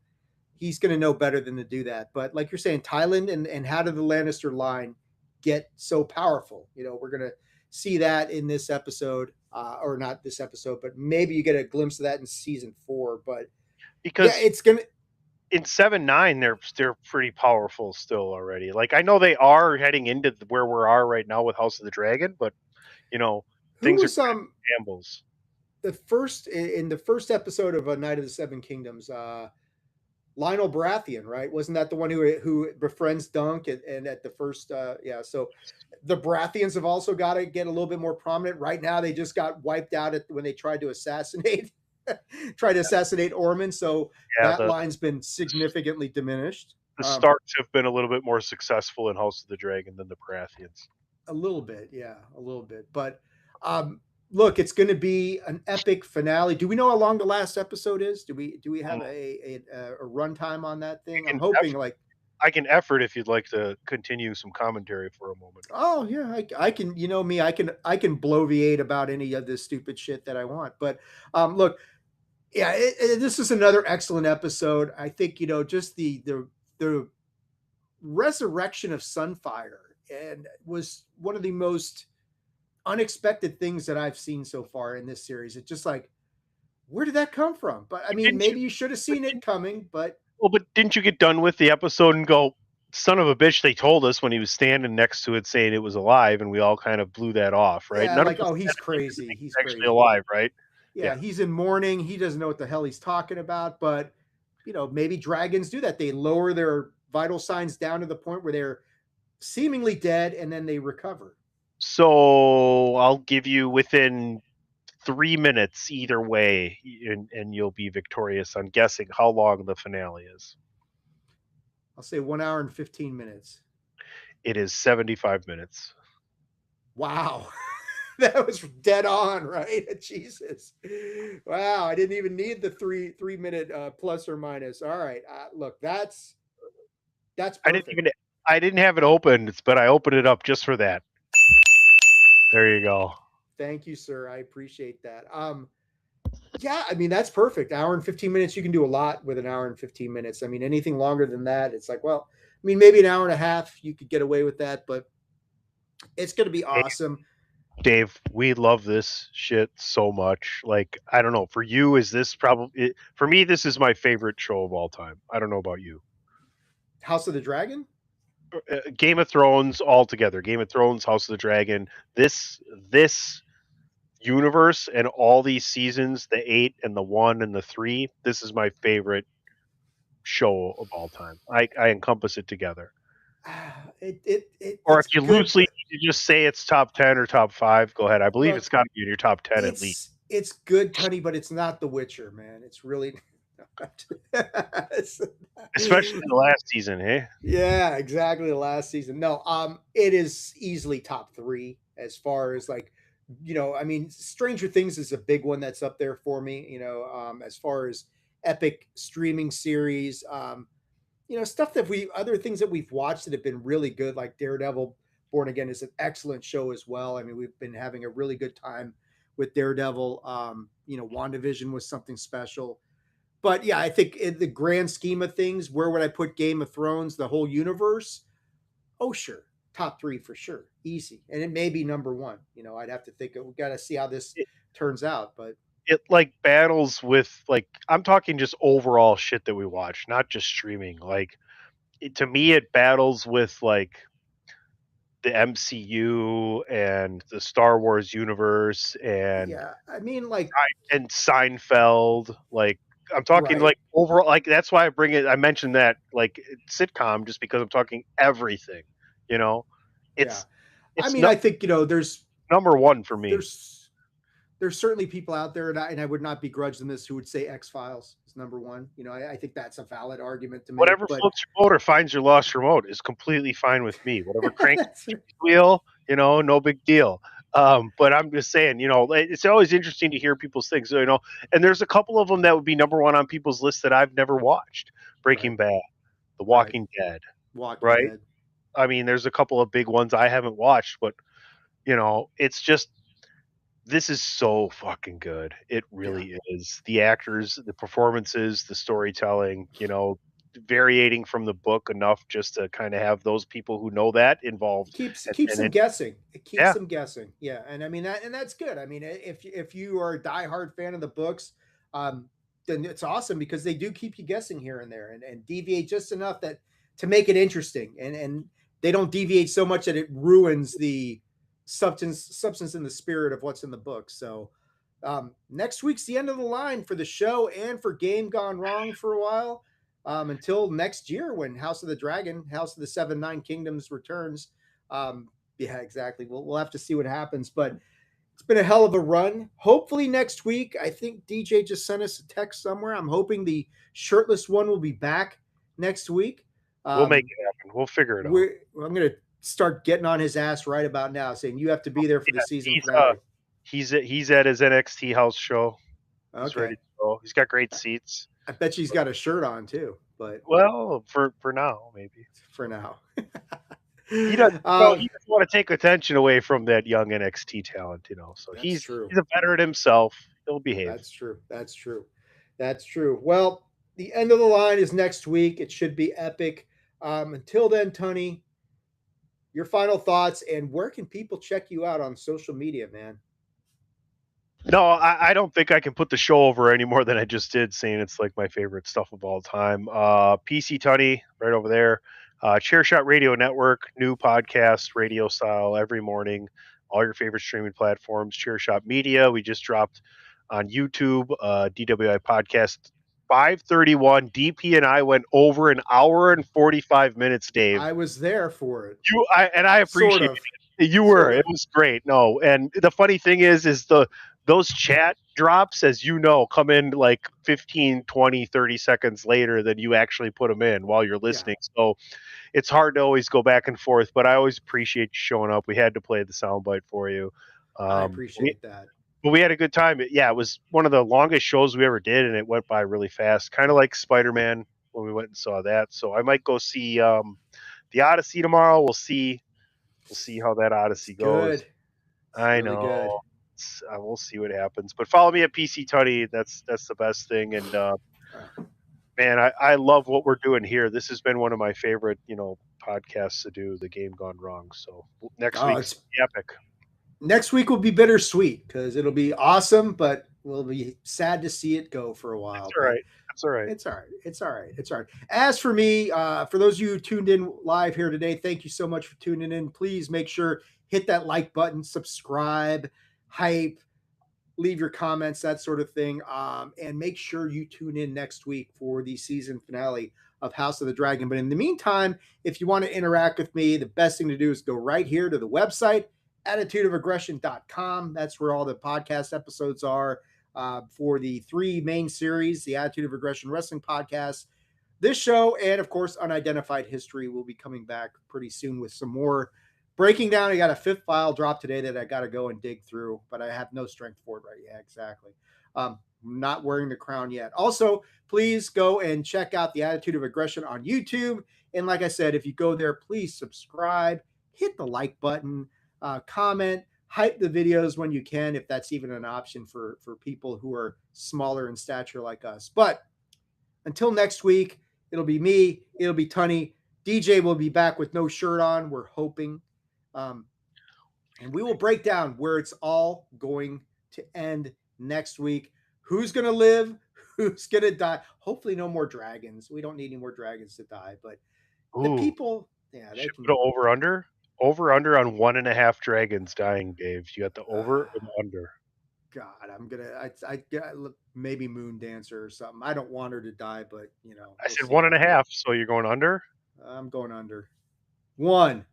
He's going to know better than to do that. But like you're saying, Thailand and how did the Lannister line get so powerful? We're going to see that in this episode, or not this episode, but maybe you get a glimpse of that in season 4. But yeah,
Because
it's gonna.
in 7-9, they're pretty powerful still already. Like, I know they are heading into where we are right now with House of the Dragon, but you know
Who
things are
was
going in shambles.
the first in the first episode of A Night of the Seven Kingdoms? Lionel Baratheon, right? Wasn't that the one who befriends Dunk and at the first? Yeah. So the Baratheons have also got to get a little bit more prominent. Right now, they just got wiped out when they tried to assassinate Ormond. So
Yeah,
that line's been significantly diminished.
the Starks have been a little bit more successful in House of the Dragon than the Baratheons.
A little bit, yeah, a little bit. But look, it's going to be an epic finale. Do we know how long the last episode is? Do we have a runtime on that
I
thing? I'm
can
hoping like.
I can effort if you'd like to continue some commentary for a moment.
Oh yeah, I can. You know me, I can bloviate about any of this stupid shit that I want. But look, yeah, this is another excellent episode. I think just the resurrection of Sunfire and was one of the most unexpected things that I've seen so far in this series. It just like Where did that come from? But I mean,
Didn't you?
maybe you should have
But
seen it
didn't,
coming, but
well, but didn't you get done with the episode and go, "Son of a bitch"? They told us when he was standing next to it, saying it was alive, and we all kind of blew that off, right?
yeah,
None of
like,
us
oh,
said
he's
anything
crazy. He's
actually
crazy.
alive, right?
Yeah,
Yeah.
he's in mourning. He doesn't know what the hell he's talking about. But maybe dragons do that. They lower their vital signs down to the point where they're seemingly dead and then they recover.
So I'll give you within 3 minutes either way, and you'll be victorious on guessing how long the finale is.
I'll say 1 hour and 15 minutes.
It is 75 minutes.
Wow. That was dead on, right? Jesus. Wow. I didn't even need the 3 minute plus or minus. All right. Look, that's
I didn't
perfect.
even I didn't have it open, but I opened it up just for that. There you go.
Thank you, sir. I appreciate that. Yeah, I mean that's perfect. Hour and 15 minutes. You can do a lot with an hour and 15 minutes. I mean, anything longer than that, it's like, well, I mean, maybe an hour and a half, you could get away with that, but it's going to be
Hey,
awesome.
Dave, we love this shit so much. Like, I don't know, for you, is this probably for me? This is my favorite show of all time. I don't know about you.
House of the Dragon.
Game of Thrones altogether. Game of Thrones, House of the Dragon. This universe and all these seasons, the 8 and the 1 and the 3, this is my favorite show of all time. I encompass it together. Or if
It's
you
good,
loosely
but
need to just say it's top 10 or top 5, go ahead. I believe it's
look,
got to be in your top 10 at least.
it's good, Tony, but it's not The Witcher, man. It's really
Especially the last season, eh?
yeah, exactly. The last season. No, it is easily top three as far as like, I mean, Stranger Things is a big one that's up there for me. As far as epic streaming series, stuff that we other things that we've watched that have been really good, like Daredevil. Born Again is an excellent show as well. I mean, we've been having a really good time with Daredevil. WandaVision was something special. But yeah, I think in the grand scheme of things, where would I put Game of Thrones, the whole universe? Oh, sure. Top three for sure. Easy. And it may be number one. I'd have to think we got to see how this
It,
turns out. But
it like battles with like I'm talking just overall shit that we watch, not just streaming. Like to me, it battles with like the MCU and the Star Wars universe
yeah, I mean, like,
and Seinfeld. Like I'm talking
right.
like overall. Like that's why I bring it. I mentioned that like sitcom just because I'm talking everything. You know,
Yeah.
it's
I
it's
mean, I think,
number one for me.
there's, there's certainly people out there, and I would not begrudge them this, who would say X Files is number one. I think that's a valid argument to make.
Whatever
But
floats your boat or finds your lost remote is completely fine with me. Whatever cranks
that's
the wheel, no big deal. But I'm just saying, it's always interesting to hear people's things, and there's a couple of them that would be number one on people's list that I've never watched.
right,
Breaking Bad, The
right.
Walking Dead,
Walking
right?
Dead.
I mean, there's a couple of big ones I haven't watched, but it's just this is so fucking good. It
Yeah.
really is. The actors, the performances, the storytelling, variating from the book enough just to kind of have those people who know that involved.
Keeps
And
them
it,
guessing. It keeps
yeah,
them guessing. Yeah, and I mean and that's good. I mean, if you are a diehard fan of the books, um, then it's awesome because they do keep you guessing here and there and deviate just enough that to make it interesting, and they don't deviate so much that it ruins the substance and the spirit of what's in the book. So next week's the end of the line for the show and for Game Gone Wrong for a while. Until next year when House of the Dragon, House of the Seven Nine Kingdoms returns. Yeah, exactly. We'll have to see what happens, but it's been a hell of a run. Hopefully next week, I think DJ just sent us a text somewhere. I'm hoping the shirtless one will be back next week.
we'll make
Um,
it happen. We'll figure it out.
I'm going to start getting on his ass right about now, saying you have to be there for the
Yeah,
season finale.
he's at his NXT house show. He's ready
Okay.
to go. He's got great seats.
I bet she's got a shirt on too, but
Well, for now, maybe.
for now.
He doesn't,
um,
he doesn't want to take attention away from that young NXT talent, So
that's true.
he's a veteran himself. He'll behave.
That's true. That's true. That's true. Well, the end of the line is next week. It should be epic. Until then, Tony, your final thoughts and where can people check you out on social media, man?
No, I don't think I can put the show over any more than I just did, saying it's like my favorite stuff of all time. PC Tunney, right over there. Chairshot Radio Network, new podcast, radio style every morning. All your favorite streaming platforms. Chairshot Media, we just dropped on YouTube. DWI podcast 531. DP and I went over an hour and 45 minutes, Dave.
I was there for it,
I
sort
appreciate
of,
it. You were.
sort
It
of.
was great. No, and the funny thing is those chat drops, as you know, come in like 15, 20, 30 seconds later than you actually put them in while you're
Yeah,
listening. So it's hard to always go back and forth, but I always appreciate you showing up. We had to play the soundbite for you.
I
Um, we,
appreciate that.
but we had a good time. Yeah, it was one of the longest shows we ever did, and it went by really fast, kind of like Spider Man when we went and saw that. So I might go see the Odyssey tomorrow. We'll see how that
It's
Odyssey goes.
good. It's
I
really
know.
good.
We'll see what happens. But follow me at PC Tutty. That's the best thing. And
Uh,
man, I love what we're doing here. This has been one of my favorite, podcasts to do. The Game Gone Wrong. So next
oh,
week's
it's
epic.
next week will be bittersweet because it'll be awesome, but we'll be sad to see it go for a
That's
while.
all
But
right. That's all right.
it's all right. It's all right. It's all right. As for me, for those of you who tuned in live here today, thank you so much for tuning in. Please make sure hit that like button, subscribe, hype, leave your comments, that sort of thing. And make sure you tune in next week for the season finale of House of the Dragon. But in the meantime, if you want to interact with me, the best thing to do is go right here to the website, attitudeofaggression.com. That's where all the podcast episodes are for the three main series, the Attitude of Aggression Wrestling Podcast, this show, and of course, Unidentified History will be coming back pretty soon with some more breaking down. I got a fifth file drop today that I got to go and dig through, but I have no strength for it right yet. Exactly. Not wearing the crown yet. Also, please go and check out the Attitude of Aggression on YouTube. And like I said, if you go there, please subscribe, hit the like button, comment, hype the videos when you can, if that's even an option for people who are smaller in stature like us. But until next week, it'll be me, it'll be Tunny. DJ will be back with no shirt on, we're hoping. Um, and we will break down where it's all going to end next week. Who's going to live? Who's going to die? Hopefully, no more dragons. We don't need any more dragons to die. But the
Ooh,
people, yeah, they
should
can.
we go over under? Over under on 1.5 dragons dying, Dave. You got the over or the under?
God, I'm gonna. I maybe Moon Dancer or something. I don't want her to die, but
I
we'll
said
see
one
how
and a
it goes.
half. So you're going under.
I'm going under. One,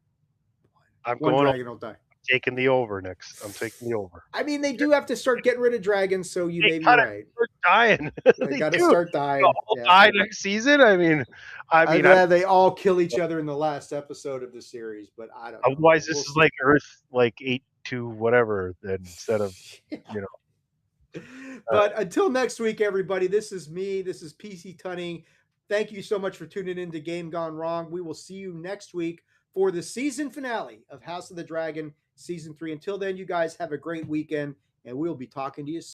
I'm
one
going
dragon will die.
taking the over next. I'm taking the over.
I mean, they do have to start getting rid of dragons, so you
They
may be
gotta
right.
start dying.
They
They
got to
do.
start
They'll
dying.
all
Yeah.
die next season. I mean, I,
They all kill each other in the last episode of the series, but I don't know,
otherwise
man.
this
We'll
is
see.
like Earth like 8 to whatever then instead of you know. All right.
But until next week, everybody, this is me. This is PC Tunning. Thank you so much for tuning in to Game Gone Wrong. We will see you next week for the season finale of House of the Dragon Season 3. Until then, you guys have a great weekend, and we'll be talking to you soon.